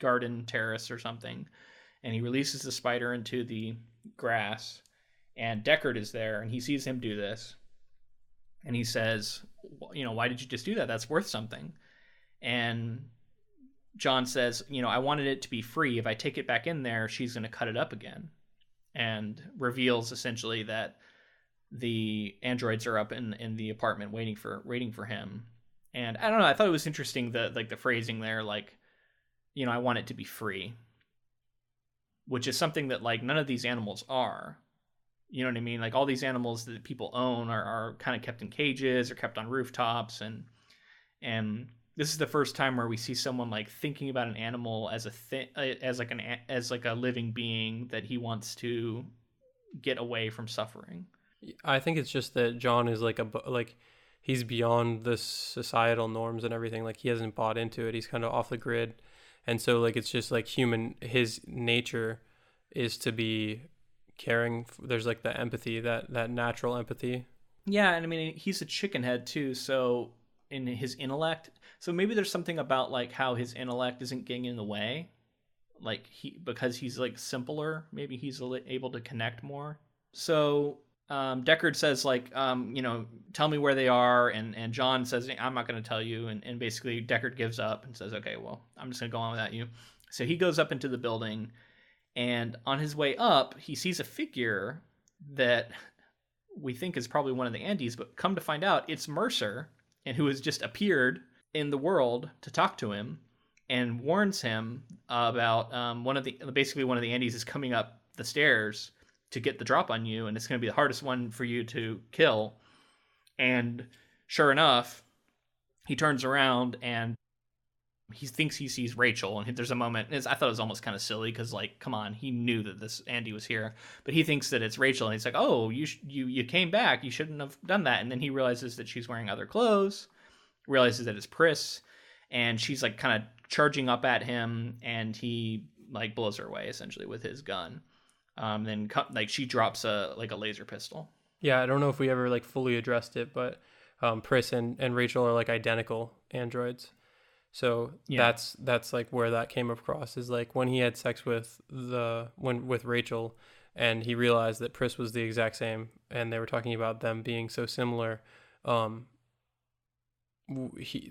garden terrace or something, and he releases the spider into the grass, and Deckard is there, and he sees him do this, and he says, why did you just do that? That's worth something. And John says, I wanted it to be free. If I take it back in there, she's going to cut it up again, and reveals essentially that the androids are up in the apartment waiting for him. And I don't know, I thought it was interesting the phrasing there, like, I want it to be free. which is something that like none of these animals are. You know what I mean? Like all these animals that people own are kind of kept in cages or kept on rooftops, and this is the first time where we see someone like thinking about an animal as a thing, as like a living being that he wants to get away from suffering. I think it's just that John is like he's beyond the societal norms and everything. Like he hasn't bought into it. He's kind of off the grid, and so like it's just like human. His nature is to be caring. There's like the empathy, that natural empathy. Yeah, and I mean he's a chicken head too, so in his intellect, so maybe there's something about like how his intellect isn't getting in the way, like because he's like simpler, maybe he's able to connect more. So Deckard says like tell me where they are, and John says I'm not going to tell you, and basically Deckard gives up and says okay, well I'm just going to go on without you. So he goes up into the building, and on his way up he sees a figure that we think is probably one of the Andes, but come to find out it's Mercer, and who has just appeared in the world to talk to him and warns him about one of the Andes is coming up the stairs to get the drop on you, and it's going to be the hardest one for you to kill. And sure enough, he turns around and he thinks he sees Rachel, and there's a moment, I thought it was almost kind of silly because like, come on, he knew that this Andy was here, but he thinks that it's Rachel, and he's like, oh, you came back, you shouldn't have done that. And then he realizes that she's wearing other clothes, realizes that it's Pris, and she's like kind of charging up at him, and he like blows her away essentially with his gun. Then like she drops a laser pistol. Yeah, I don't know if we ever like fully addressed it, but Pris and Rachel are like identical androids. So yeah. That's like where that came across, is like when he had sex with Rachel, and he realized that Pris was the exact same, and they were talking about them being so similar.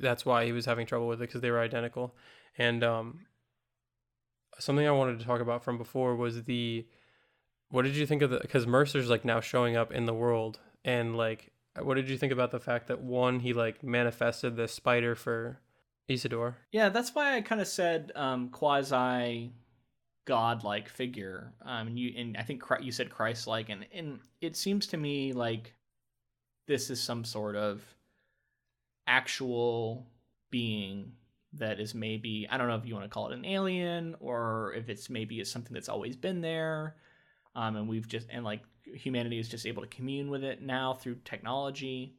That's why he was having trouble with it, because they were identical. And something I wanted to talk about from before was what did you think of because Mercer's like now showing up in the world, and like what did you think about the fact that one, he like manifested this spider for Isidore? Yeah, that's why I kind of said quasi godlike figure. And I think you said Christ-like, and it seems to me like this is some sort of actual being that is maybe, I don't know if you want to call it an alien, or if it's something that's always been there. And like humanity is just able to commune with it now through technology.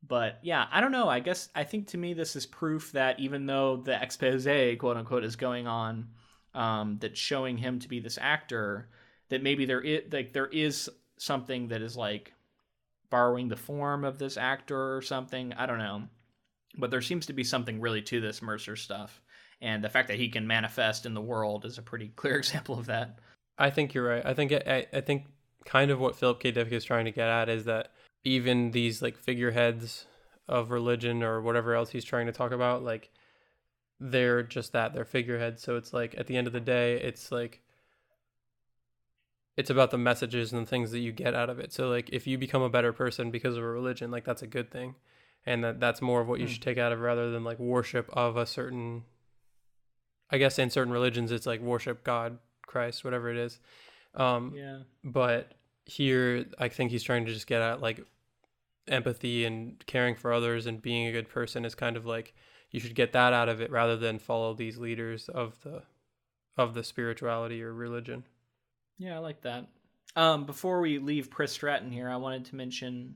But yeah, I don't know. I think to me this is proof that even though the expose, quote unquote, is going on, that's showing him to be this actor, that maybe there is something that is like borrowing the form of this actor or something. I don't know. But there seems to be something really to this Mercer stuff. And the fact that he can manifest in the world is a pretty clear example of that. I think you're right. I think kind of what Philip K. Dick is trying to get at is that even these like figureheads of religion or whatever else he's trying to talk about, like they're just that, they're figureheads. So it's like at the end of the day, it's like it's about the messages and the things that you get out of it. So like if you become a better person because of a religion, like that's a good thing. And that's more of what you should take out of, rather than like worship of a certain, I guess in certain religions it's like worship God, Christ, whatever it is. Yeah. But here I think he's trying to just get at like empathy and caring for others and being a good person is kind of like, you should get that out of it rather than follow these leaders of the spirituality or religion. Yeah, I like that. Before we leave Pris Stratton here, I wanted to mention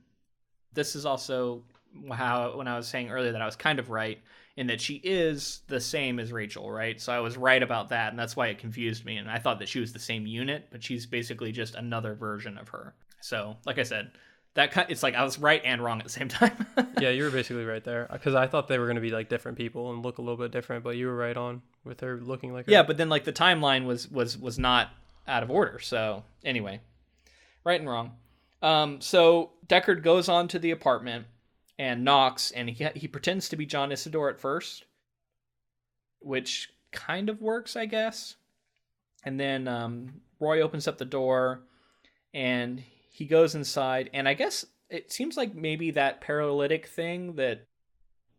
this is also how, when I was saying earlier that I was kind of right in that she is the same as Rachel, right? So I was right about that, and that's why it confused me. And I thought that she was the same unit, but she's basically just another version of her. So, like I said, it's like I was right and wrong at the same time. Yeah, you were basically right there, because I thought they were going to be like different people and look a little bit different, but you were right on with her looking like her. Yeah, but then like the timeline was not out of order. So anyway, right and wrong. So Deckard goes on to the apartment and knocks, and he pretends to be John Isidore at first, which kind of works, I guess. And then Roy opens up the door, and he goes inside, and I guess it seems like maybe that paralytic thing that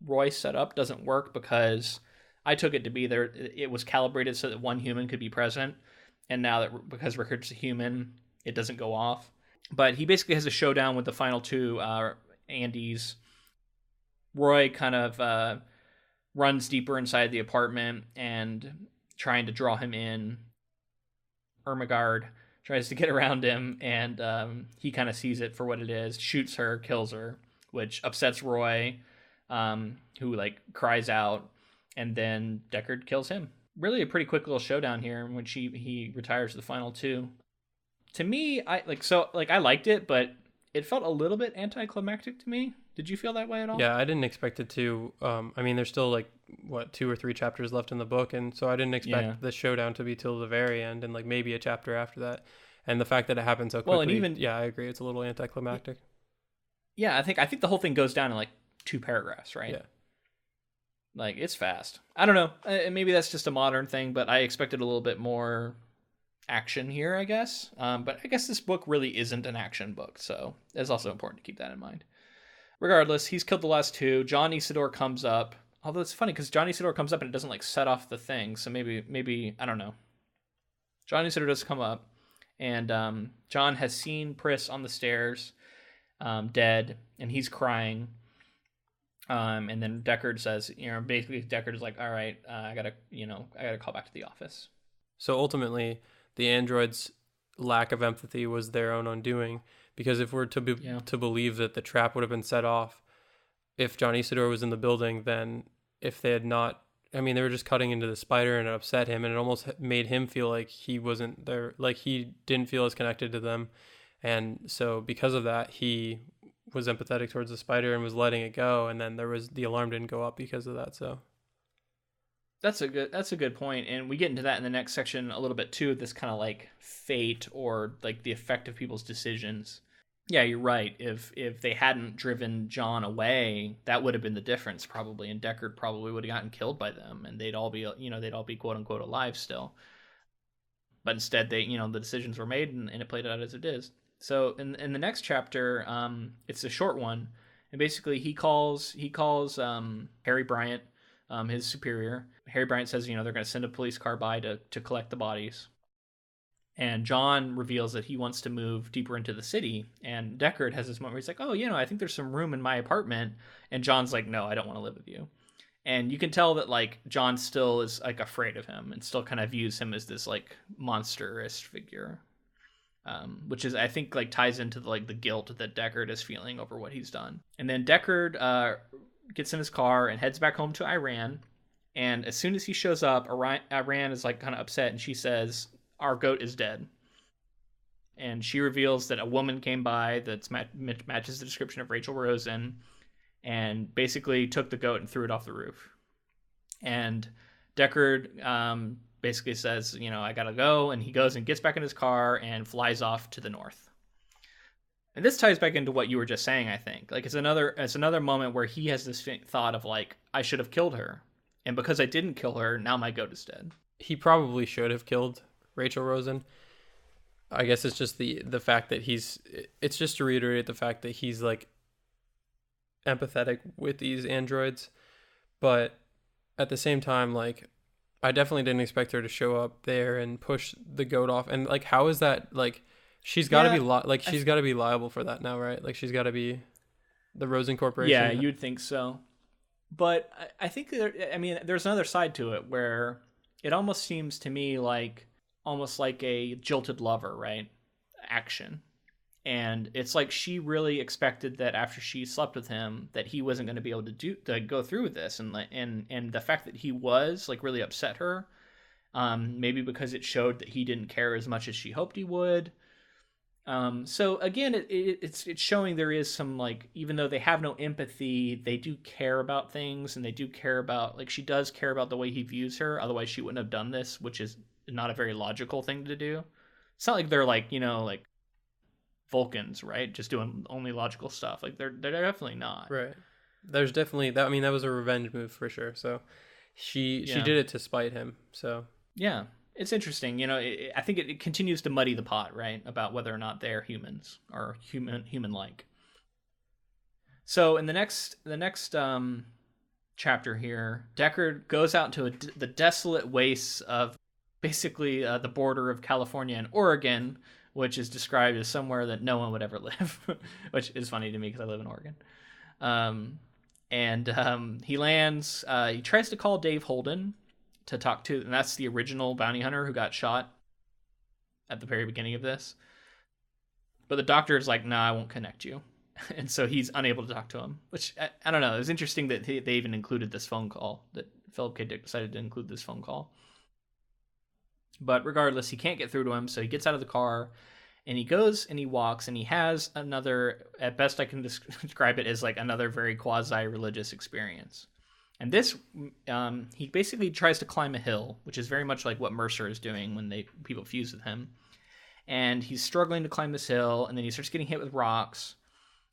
Roy set up doesn't work, because I took it to be there. It was calibrated so that one human could be present, and now that because Rickard's a human, it doesn't go off. But he basically has a showdown with the final two Andes. Roy kind of runs deeper inside the apartment and trying to draw him in. Ermengarde tries to get around him, and he kind of sees it for what it is, shoots her, kills her, which upsets Roy, who like cries out, and then Deckard kills him. Really a pretty quick little showdown here in which he retires the final two. To me, I liked it, but it felt a little bit anticlimactic to me. Did you feel that way at all? Yeah, I didn't expect it to. I mean, there's still like 2 or 3 chapters left in the book, and so I didn't expect the showdown to be till the very end, and like maybe a chapter after that. And the fact that it happened so quickly, well, and even I agree, it's a little anticlimactic. Yeah, I think the whole thing goes down in like 2 paragraphs, right? Yeah. Like it's fast. I don't know. Maybe that's just a modern thing, but I expected a little bit more action here, I guess. But I guess this book really isn't an action book, so it's also important to keep that in mind. Regardless, he's killed the last 2. John Isidore comes up. Although it's funny because John Isidore comes up and it doesn't like set off the thing, so maybe I don't know. John Isidore does come up, and John has seen Pris on the stairs, dead, and he's crying. And then Deckard says, basically Deckard is like, all right, I gotta call back to the office. So ultimately, the androids' lack of empathy was their own undoing, because if we're to believe that the trap would have been set off if John Isidore was in the building, then if they had not, I mean, they were just cutting into the spider and it upset him, and it almost made him feel like he wasn't there, like he didn't feel as connected to them. And so because of that, he was empathetic towards the spider and was letting it go, and then the alarm didn't go up because of that. So that's a good point, and we get into that in the next section a little bit too, this kind of like fate or like the effect of people's decisions. Yeah, you're right. If they hadn't driven John away, that would have been the difference probably, and Deckard probably would have gotten killed by them, and they'd all be quote unquote alive still. But instead, the decisions were made, and it played out as it is. So in the next chapter, it's a short one, and basically he calls Harry Bryant, his superior. Harry Bryant says, they're going to send a police car by to collect the bodies. And John reveals that he wants to move deeper into the city. And Deckard has this moment where he's like, oh, I think there's some room in my apartment. And John's like, no, I don't want to live with you. And you can tell that like John still is like afraid of him and still kind of views him as this like monstrous figure. Which is, I think, like ties into the guilt that Deckard is feeling over what he's done. And then Deckard gets in his car and heads back home to Iran. And as soon as he shows up, Iran is like kind of upset, and she says, our goat is dead. And she reveals that a woman came by that matches the description of Rachel Rosen, and basically took the goat and threw it off the roof. And Deckard basically says, I gotta go, and he goes and gets back in his car and flies off to the north. And this ties back into what you were just saying, I think. Like it's another moment where he has this thought of like, I should have killed her, and because I didn't kill her, now my goat is dead. He probably should have killed Rachel Rosen. I guess it's just the fact that it's just to reiterate the fact that he's like empathetic with these androids, but at the same time, like, I definitely didn't expect her to show up there and push the goat off. And like, how is that? Like, she's got to be she's got to be liable for that now, right? Like, she's got to be the Rosen Corporation. Yeah, you'd think so. But I think there's another side to it where it almost seems to me like almost like a jilted lover, right? Action. And it's like she really expected that after she slept with him that he wasn't going to be able to go through with this, and the fact that he was like really upset her, maybe because it showed that he didn't care as much as she hoped he would. So again, it's showing there is some, like, even though they have no empathy, they do care about things, and they do care about, like, she does care about the way he views her. Otherwise she wouldn't have done this, which is not a very logical thing to do. It's not like they're like, like Vulcans, right? Just doing only logical stuff. Like they're definitely not. Right. There's definitely that. I mean, that was a revenge move for sure. So she did it to spite him. So yeah, it's interesting. I think it continues to muddy the pot, right? About whether or not they're humans or human-like. So in the next chapter here, Deckard goes out into the desolate wastes of basically the border of California and Oregon, which is described as somewhere that no one would ever live, which is funny to me because I live in Oregon. He lands. He tries to call Dave Holden to talk to, and that's the original bounty hunter who got shot at the very beginning of this. But the doctor is like, "Nah, I won't connect you," and so he's unable to talk to him. Which I don't know. It was interesting that they even included this phone call. That Philip K. Dick decided to include this phone call. But regardless, he can't get through to him, so he gets out of the car, and he goes and he walks, and he has another, at best I can describe it as like another very quasi-religious experience. And this, he basically tries to climb a hill, which is very much like what Mercer is doing when people fuse with him. And he's struggling to climb this hill, and then he starts getting hit with rocks,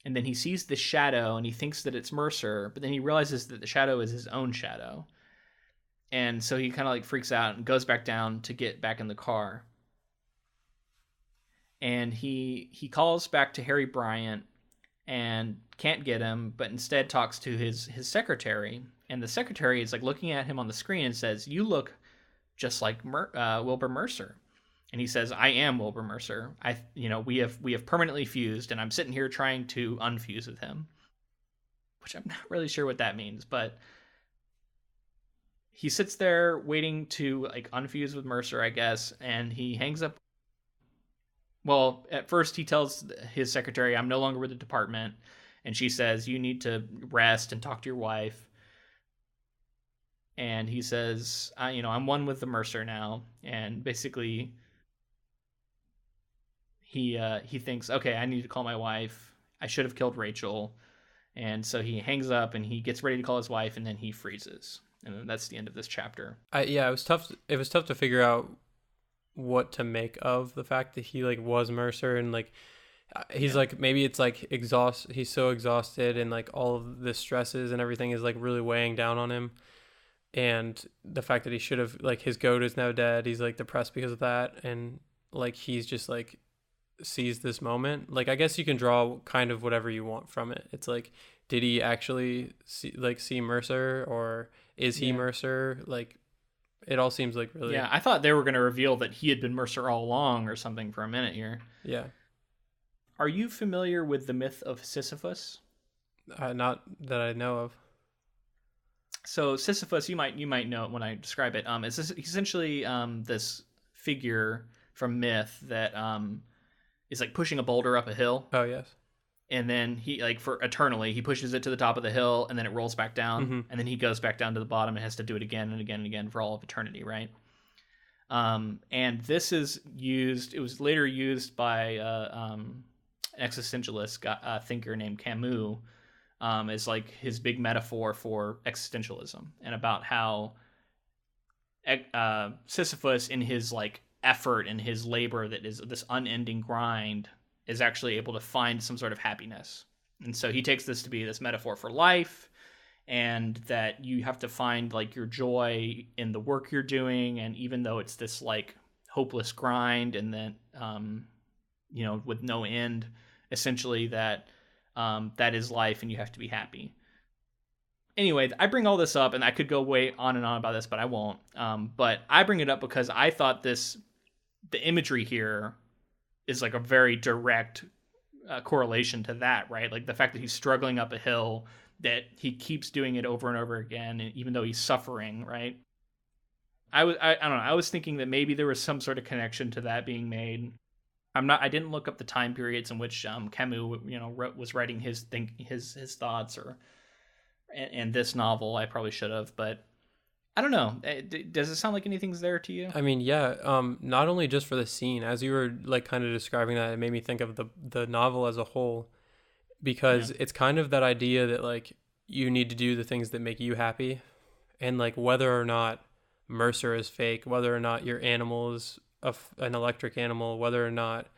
and then he sees this shadow, and he thinks that it's Mercer, but then he realizes that the shadow is his own shadow. And so he kind of like freaks out and goes back down to get back in the car. And he calls back to Harry Bryant and can't get him, but instead talks to his secretary. And the secretary is like looking at him on the screen and says, "You look just like Wilbur Mercer." And he says, "I am Wilbur Mercer. We have permanently fused, and I'm sitting here trying to unfuse with him." Which I'm not really sure what that means, but he sits there waiting to like unfuse with Mercer, I guess, and he hangs up. Well, at first he tells his secretary, "I'm no longer with the department," and she says, "You need to rest and talk to your wife." And he says, "I'm one with the Mercer now," and basically he thinks, "Okay, I need to call my wife. I should have killed Rachel," and so he hangs up and he gets ready to call his wife, and then he freezes. And then that's the end of this chapter. It was tough. It was tough to figure out what to make of the fact that he like was Mercer, and like he's like, maybe it's like he's so exhausted, and like all of the stresses and everything is like really weighing down on him. And the fact that he should have, like, his goat is now dead. He's like depressed because of that, and like he's just like sees this moment. Like, I guess you can draw kind of whatever you want from it. It's like, did he actually see Mercer, or is he Mercer? Like, it all seems like really... Yeah, I thought they were going to reveal that he had been Mercer all along or something for a minute here. Yeah. Are you familiar with the myth of Sisyphus? Not that I know of. So Sisyphus, you might know it when I describe it. It's essentially this figure from myth that is like pushing a boulder up a hill. Oh, yes. And then he, like, for eternally, he pushes it to the top of the hill, and then it rolls back down, Mm-hmm. and then he goes back down to the bottom and has to do it again and again and again for all of eternity, right? And this is used, it was later used by an existentialist thinker named Camus as like his big metaphor for existentialism, and about how Sisyphus, in his like effort and his labor that is this unending grind, is actually able to find some sort of happiness. And so he takes this to be this metaphor for life, and that you have to find like your joy in the work you're doing. And even though it's this like hopeless grind, and then, with no end, essentially that is life, and you have to be happy. Anyway, I bring all this up, and I could go way on and on about this, but I won't. But I bring it up because I thought the imagery here is like a very direct correlation to that, right? Like the fact that he's struggling up a hill, that he keeps doing it over and over again, and even though he's suffering, right? I don't know. I was thinking that maybe there was some sort of connection to that being made. I didn't look up the time periods in which Camus, was writing his thoughts, and this novel. I probably should have, but I don't know. Does it sound like anything's there to you? I mean, yeah. Not only just for the scene, as you were like kind of describing that, it made me think of the novel as a whole, because it's kind of that idea that like you need to do the things that make you happy, and like whether or not Mercer is fake, whether or not your animal is an electric animal, whether or not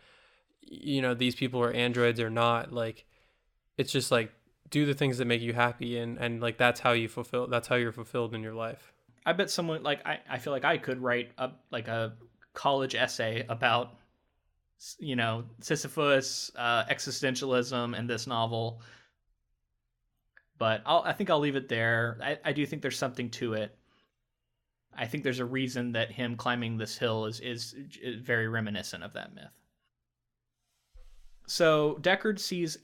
these people are androids or not, like it's just like do the things that make you happy, and like that's how you're fulfilled in your life. I bet someone like I feel like I could write a college essay about Sisyphus, existentialism, and this novel, but I think I'll leave it there. I do think there's something to it. I think there's a reason that him climbing this hill is very reminiscent of that myth. So Deckard sees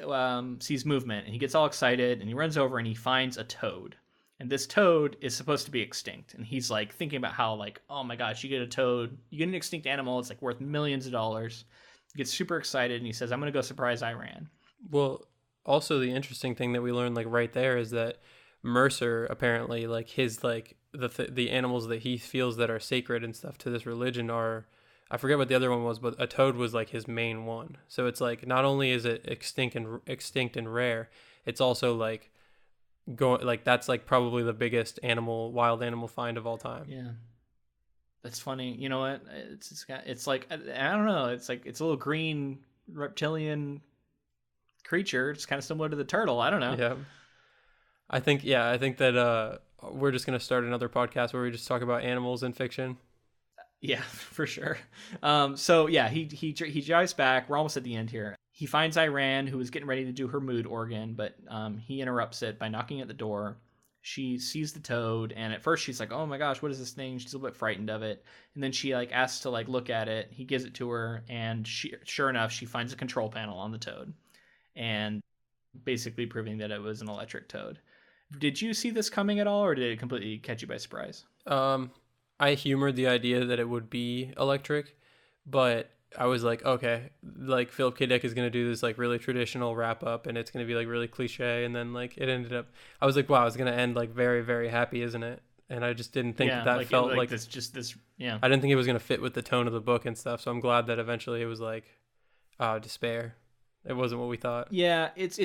movement, and he gets all excited, and he runs over and he finds a toad. And this toad is supposed to be extinct. And he's like thinking about how, like, oh my gosh, you get a toad, you get an extinct animal, it's like worth millions of dollars. He gets super excited and he says, I'm going to go surprise Iran. Well, also the interesting thing that we learned like right there is that Mercer apparently like his like the animals that he feels that are sacred and stuff to this religion are, I forget what the other one was, but a toad was like his main one. So it's like not only is it extinct and rare, it's also like that's like probably the biggest wild animal find of all time. Yeah, that's funny. You know what? It's like I don't know. It's like it's a little green reptilian creature. It's kind of similar to the turtle. I don't know. Yeah, I think that we're just gonna start another podcast where we just talk about animals in fiction. Yeah, for sure. So yeah, he drives back. We're almost at the end here. He finds Iran, who is getting ready to do her mood organ, but he interrupts it by knocking at the door. She sees the toad, and at first she's like, "Oh my gosh, what is this thing?" She's a little bit frightened of it, and then she like asks to like look at it. He gives it to her, and sure enough, she finds a control panel on the toad, and basically proving that it was an electric toad. Did you see this coming at all, or did it completely catch you by surprise? I humored the idea that it would be electric, but I was like, okay, like Philip K. Dick is going to do this like really traditional wrap up and it's going to be like really cliche. And then like it ended up, I was like, wow, it's going to end like very, very happy, isn't it? And I just didn't think that like, felt like this, just this. Yeah. I didn't think it was going to fit with the tone of the book and stuff. So I'm glad that eventually it was like, despair. It wasn't what we thought. Yeah, it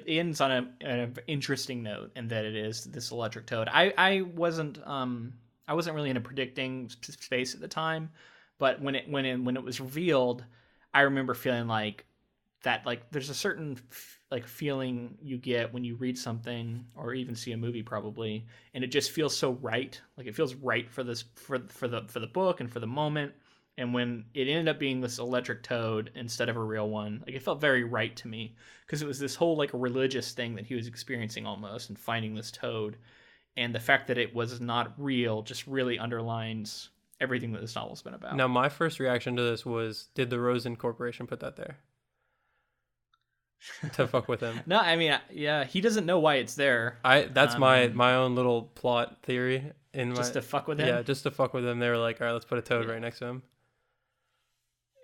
ends on an interesting note, and that it is this electric toad. I wasn't really into predicting space at the time, but when it was revealed, I remember feeling like that. Like there's a certain like feeling you get when you read something or even see a movie, probably, and it just feels so right. Like it feels right for this for the book and for the moment. And when it ended up being this electric toad instead of a real one, like it felt very right to me, because it was this whole like religious thing that he was experiencing almost, and finding this toad. And the fact that it was not real just really underlines everything that this novel's been about. Now, my first reaction to this was, did the Rosen Corporation put that there to fuck with him? No, I mean, yeah, he doesn't know why it's there. That's my own little plot theory. Just to fuck with him? Yeah, just to fuck with him. They were like, all right, let's put a toad right next to him.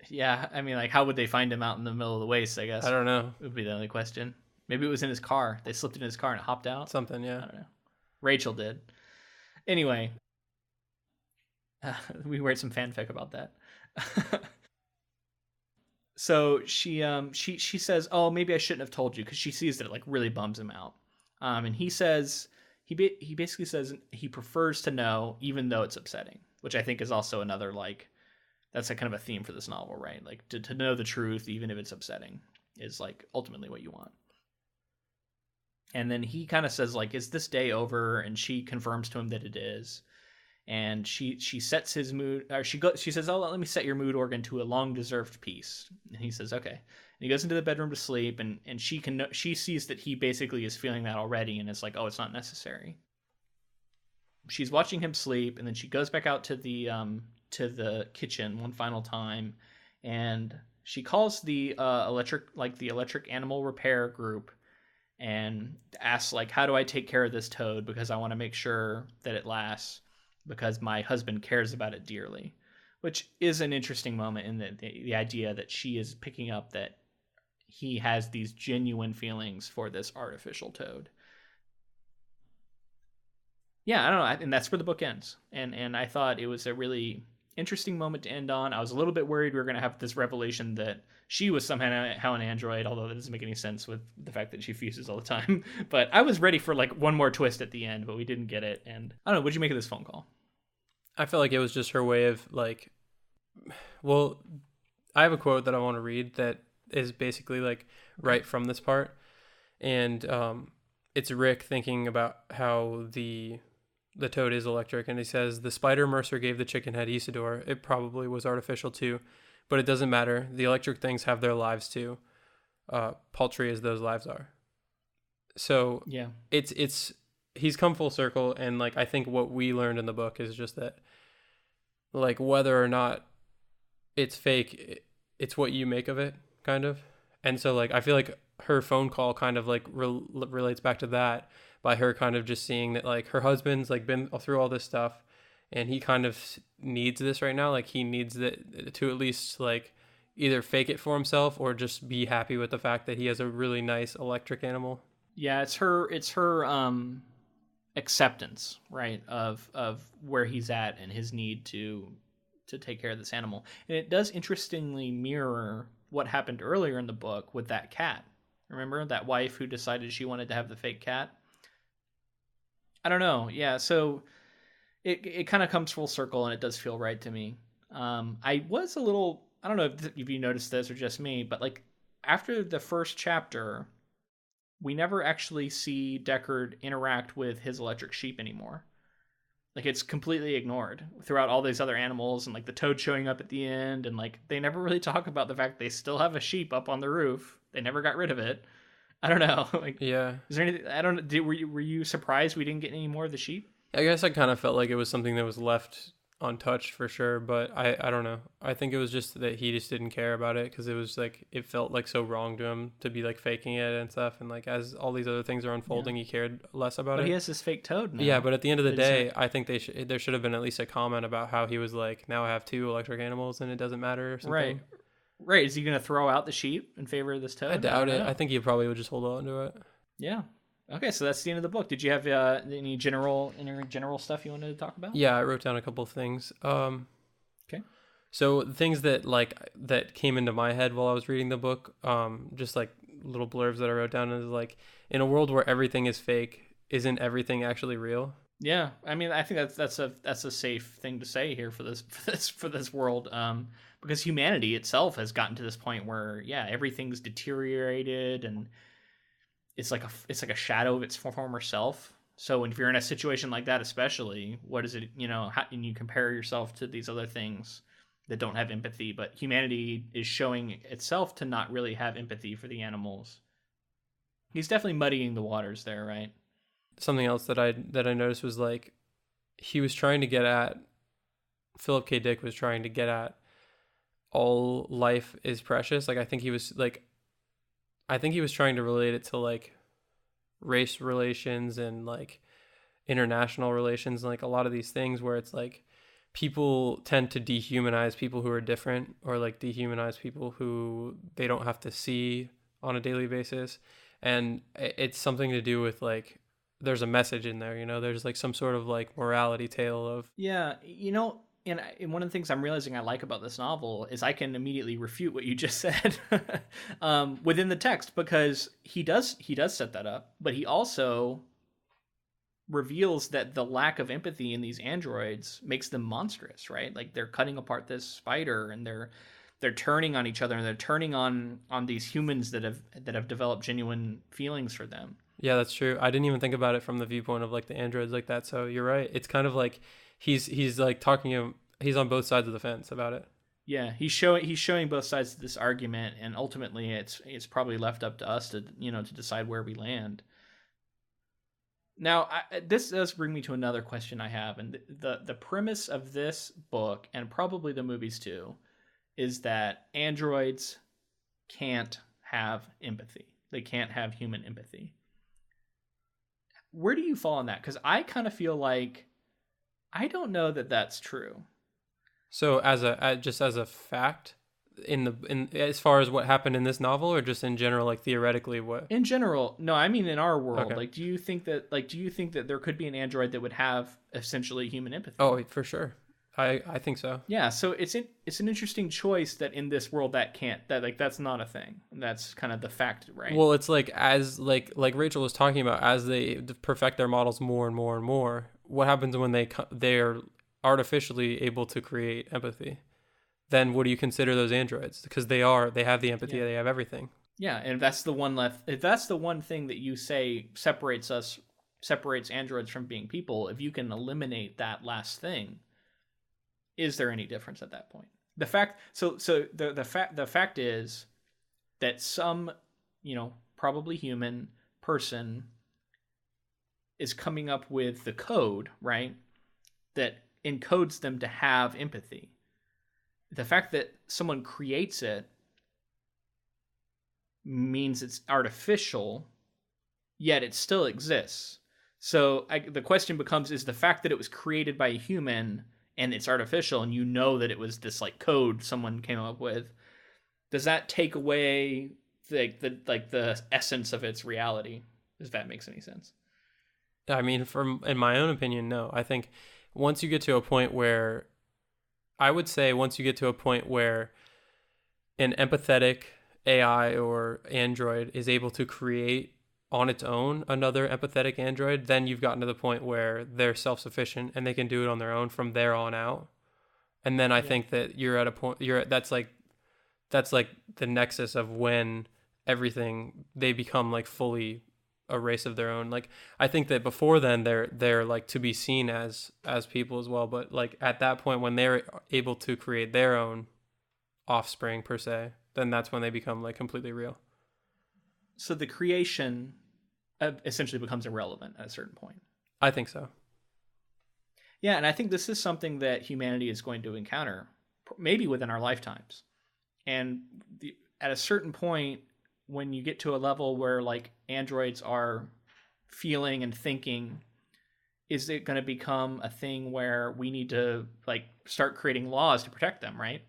Yeah, I mean, like, how would they find him out in the middle of the waste, I guess? I don't know. Would be the only question. Maybe it was in his car. They slipped in his car and it hopped out. Something, yeah. I don't know. Rachel did. Anyway, we read some fanfic about that. So she says, "Oh, maybe I shouldn't have told you," because she sees that it like really bums him out. And he says he basically says he prefers to know, even though it's upsetting, which I think is also another like that's a kind of a theme for this novel, right? Like to know the truth, even if it's upsetting, is like ultimately what you want. And then he kind of says like, "Is this day over?" And she confirms to him that it is. And she sets his mood, or she says, "Oh, let me set your mood organ to a long deserved peace." And he says, "Okay." And he goes into the bedroom to sleep, and she sees that he basically is feeling that already, and it's like, "Oh, it's not necessary." She's watching him sleep, and then she goes back out to the kitchen one final time, and she calls the electric animal repair group and asks like, "How do I take care of this toad, because I want to make sure that it lasts, because my husband cares about it dearly," which is an interesting moment in the idea that she is picking up that he has these genuine feelings for this artificial toad. Yeah, I don't know, and that's where the book ends. And I thought it was a really interesting moment to end on. I was a little bit worried we were going to have this revelation that she was somehow an android, although that doesn't make any sense with the fact that she fuses all the time. But I was ready for like one more twist at the end, but we didn't get it. And I don't know, what'd you make of this phone call? I feel like it was just her way of like, well, I have a quote that I want to read that is basically like right from this part. And it's Rick thinking about how the toad is electric. And he says, "The spider Mercer gave the chicken head Isidore, it probably was artificial too. But it doesn't matter. The electric things have their lives too, paltry as those lives are." So yeah, it's he's come full circle, and like I think what we learned in the book is just that like whether or not it's fake, it's what you make of it, kind of. And so like I feel like her phone call kind of like relates back to that, by her kind of just seeing that like her husband's like been through all this stuff, and he kind of needs this right now. Like he needs that to at least like either fake it for himself or just be happy with the fact that he has a really nice electric animal. Yeah, it's her acceptance, right, of where he's at and his need to take care of this animal. And it does interestingly mirror what happened earlier in the book with that cat. Remember that wife who decided she wanted to have the fake cat? I don't know. Yeah, so it kind of comes full circle, and it does feel right to me. I was a little, I don't know if you noticed this or just me, but like after the first chapter, we never actually see Deckard interact with his electric sheep anymore. Like it's completely ignored throughout all these other animals, and like the toad showing up at the end, and like they never really talk about the fact they still have a sheep up on the roof. They never got rid of it. I don't know. Like, Yeah. is there anything? I don't know. Were you surprised we didn't get any more of the sheep? I guess I kind of felt like it was something that was left untouched for sure, but I don't know. I think it was just that he just didn't care about it because it was like it felt like so wrong to him to be like faking it and stuff, and like as all these other things are unfolding, he cared less about it. But he has this fake toad now. Yeah, but at the end of the day, I think there should have been at least a comment about how he was like, now I have 2 electric animals and it doesn't matter or something. Right. Is he going to throw out the sheep in favor of this toad? I doubt it. I think he probably would just hold on to it. Yeah. Okay, so that's the end of the book. Did you have any general stuff you wanted to talk about? Yeah, I wrote down a couple of things. Okay. So things that came into my head while I was reading the book, just like little blurbs that I wrote down, is like, in a world where everything is fake, isn't everything actually real? Yeah, I mean, I think that's a safe thing to say here for this world, because humanity itself has gotten to this point where everything's deteriorated, and it's like a shadow of its former self. So if you're in a situation like that, especially, what is it? How can you compare yourself to these other things that don't have empathy? But humanity is showing itself to not really have empathy for the animals. He's definitely muddying the waters there, right? Something else that I noticed was like he was trying to get at, Philip K. Dick was trying to get at, all life is precious. Like I think he was trying to relate it to like race relations and like international relations and like a lot of these things where it's like people tend to dehumanize people who are different, or like dehumanize people who they don't have to see on a daily basis. And it's something to do with like there's a message in there, there's like some sort of like morality tale of and one of the things I'm realizing I like about this novel is I can immediately refute what you just said within the text, because he does set that up, but he also reveals that the lack of empathy in these androids makes them monstrous, right? Like they're cutting apart this spider, and they're turning on each other, and they're turning on these humans that have developed genuine feelings for them. Yeah, that's true. I didn't even think about it from the viewpoint of like the androids like that. So you're right. It's kind of like he's like he's on both sides of the fence about it. Yeah, he's showing both sides of this argument, and ultimately it's probably left up to us to decide where we land. Now, this does bring me to another question I have, and the premise of this book, and probably the movies too, is that androids can't have empathy. They can't have human empathy. Where do you fall on that? Because I kind of feel like I don't know that that's true. So as a fact, in as far as what happened in this novel, or just in general, like theoretically, what? In general, no, I mean in our world. Okay. Like, do you think that there could be an android that would have essentially human empathy? Oh, for sure. I think so. Yeah, so it's an interesting choice that in this world that's not a thing. That's kind of the fact, right? Well, it's like as like Rachel was talking about, as they perfect their models more and more and more, what happens when they're artificially able to create empathy? Then what do you consider those androids? Because they have the empathy, they have everything. Yeah, and that's the one thing that you say separates androids from being people. If you can eliminate that last thing, is there any difference at that point? The fact is that some, probably human person is coming up with the code, right, that encodes them to have empathy. The fact that someone creates it means it's artificial, yet it still exists. So the question becomes, is the fact that it was created by a human and it's artificial, and you know that it was this like code someone came up with, does that take away the essence of its reality? If that makes any sense. I mean, in my own opinion, no. I think once you get to a point where, once you get to a point where an empathetic AI or Android is able to create on its own another empathetic Android, then you've gotten to the point where they're self-sufficient and they can do it on their own from there on out. And then I think that you're at a point, that's like the nexus of when they become like fully a race of their own. Like, I think that before then they're like to be seen as people as well, but like at that point when they're able to create their own offspring per se, then that's when they become like completely real. So the creation essentially becomes irrelevant at a certain point. I think so. Yeah, and I think this is something that humanity is going to encounter, maybe within our lifetimes. And at a certain point, when you get to a level where like androids are feeling and thinking, is it going to become a thing where we need to like start creating laws to protect them, right?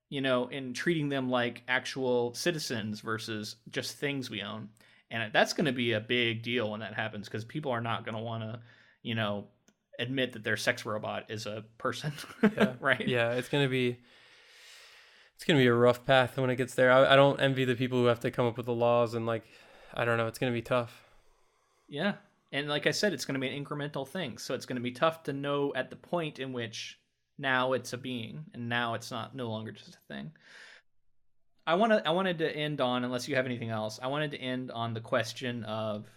You know, and treating them like actual citizens versus just things we own. And that's going to be a big deal when that happens, because people are not going to want to, you know, admit that their sex robot is a person. Yeah. Right? Yeah, it's going to be a rough path when it gets there. I don't envy the people who have to come up with the laws, and like, I don't know, it's going to be tough. Yeah. And like I said, it's going to be an incremental thing. So it's going to be tough to know at the point in which now it's a being and now it's no longer just a thing. I wanted to end on, unless you have anything else, I wanted to end on the question of,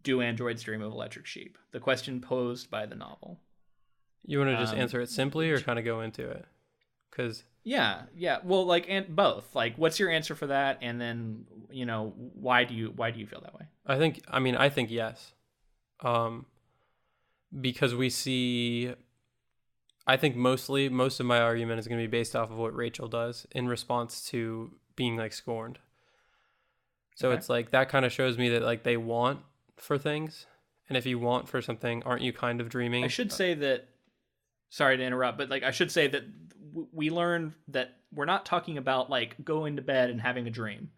do androids dream of electric sheep? The question posed by the novel. You want to just answer it simply or kind of go into it? Because yeah. Well, like, and both. Like, what's your answer for that? And then, you know, why do you feel that way? I think yes. Because we see, I think most of my argument is going to be based off of what Rachel does in response to being like scorned. So It's like, that kind of shows me that like they want for things. And if you want for something, aren't you kind of dreaming? I should say that, sorry to interrupt, but like I should say that we learned that we're not talking about like going to bed and having a dream.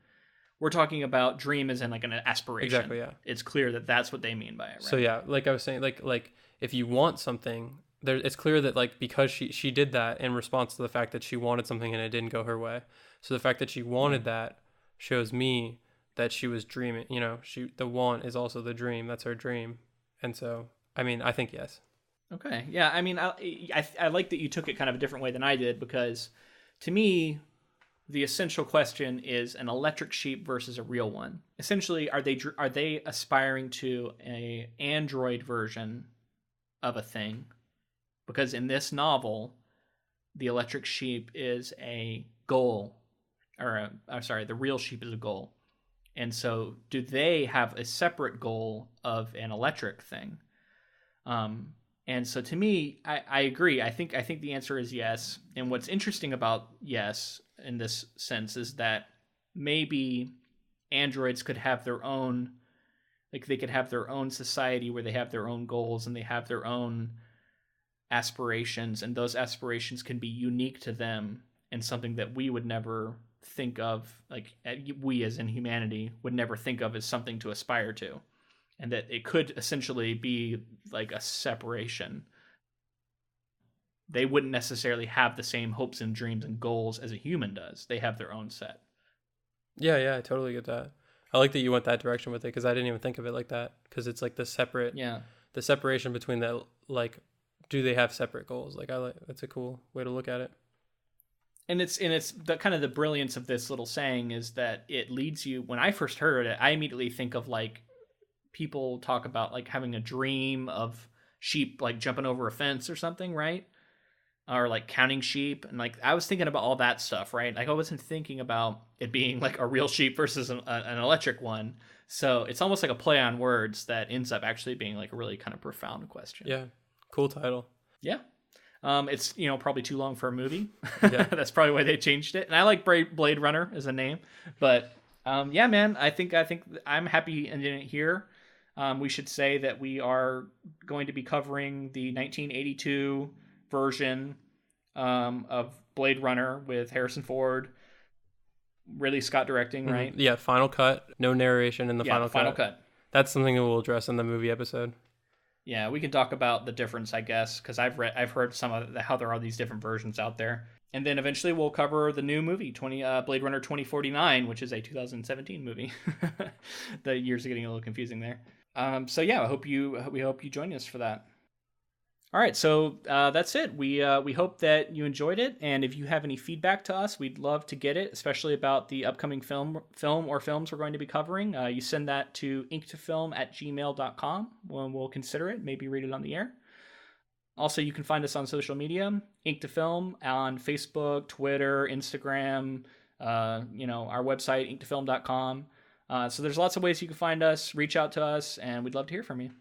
We're talking about dream as in like an aspiration. Exactly, yeah. It's clear that that's what they mean by it, right? So yeah, like I was saying, like if you want something, it's clear that like, because she did that in response to the fact that she wanted something and it didn't go her way. So the fact that she wanted that shows me that she was dreaming. You know, the want is also the dream. That's her dream. And so, I mean, I think yes. Okay. Yeah. I mean, I like that you took it kind of a different way than I did, because to me, the essential question is an electric sheep versus a real one. Essentially, are they aspiring to a android version of a thing? Because in this novel, the electric sheep is a goal, the real sheep is a goal. And so do they have a separate goal of an electric thing? And so to me, I agree. I think the answer is yes. And what's interesting about yes in this sense is that maybe androids could have their own, like they could have their own society where they have their own goals and they have their own aspirations, and those aspirations can be unique to them and something that we would never think of, like we as in humanity would never think of as something to aspire to. And that it could essentially be like a separation. They wouldn't necessarily have the same hopes and dreams and goals as a human does. They have their own set. Yeah, I totally get that. I like that you went that direction with it, because I didn't even think of it like that. Because it's like the separation between that, like, do they have separate goals? Like, that's a cool way to look at it. And it's the kind of the brilliance of this little saying is that it leads you. When I first heard it, I immediately think of like, people talk about like having a dream of sheep like jumping over a fence or something, right? or like counting sheep, and like I was thinking about all that stuff, right? Like I wasn't thinking about it being like a real sheep versus an electric one. So it's almost like a play on words that ends up actually being like a really kind of profound question. Yeah, cool title. Yeah. It's probably too long for a movie. Yeah. That's probably why they changed it. And I like Blade Runner as a name, but yeah, man, I think I'm happy ending it here. We should say that we are going to be covering the 1982 version of Blade Runner with Harrison Ford, Ridley Scott directing, right? Yeah, final cut, no narration in the final cut. That's something that we'll address in the movie episode. Yeah, we can talk about the difference, I guess, because I've heard some of how there are these different versions out there, and then eventually we'll cover the new movie, Blade Runner 2049, which is a 2017 movie. The years are getting a little confusing there. So yeah, we hope you join us for that. All right, so that's it. We hope that you enjoyed it, and if you have any feedback to us, we'd love to get it, especially about the upcoming film or films we're going to be covering. You send that to inktofilm@gmail.com. We'll consider it, maybe read it on the air. Also, you can find us on social media, Ink to Film on Facebook, Twitter, Instagram, our website, inktofilm.com. So there's lots of ways you can find us, reach out to us, and we'd love to hear from you.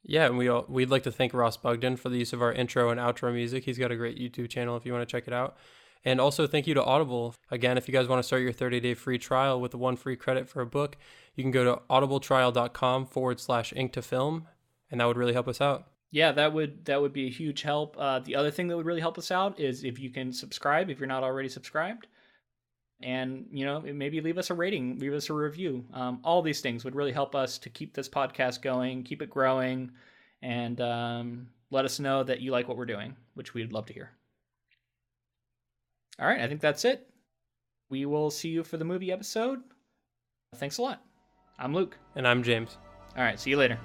Yeah, and we'd like to thank Ross Bugden for the use of our intro and outro music. He's got a great YouTube channel if you want to check it out. And also thank you to Audible. Again, if you guys want to start your 30-day free trial with the 1 free credit for a book, you can go to audibletrial.com/inktofilm, and that would really help us out. Yeah, that would be a huge help. The other thing that would really help us out is if you can subscribe if you're not already subscribed. And, maybe leave us a rating, leave us a review. All these things would really help us to keep this podcast going, keep it growing, and let us know that you like what we're doing, which we'd love to hear. All right, I think that's it. We will see you for the movie episode. Thanks a lot. I'm Luke. And I'm James. All right, see you later.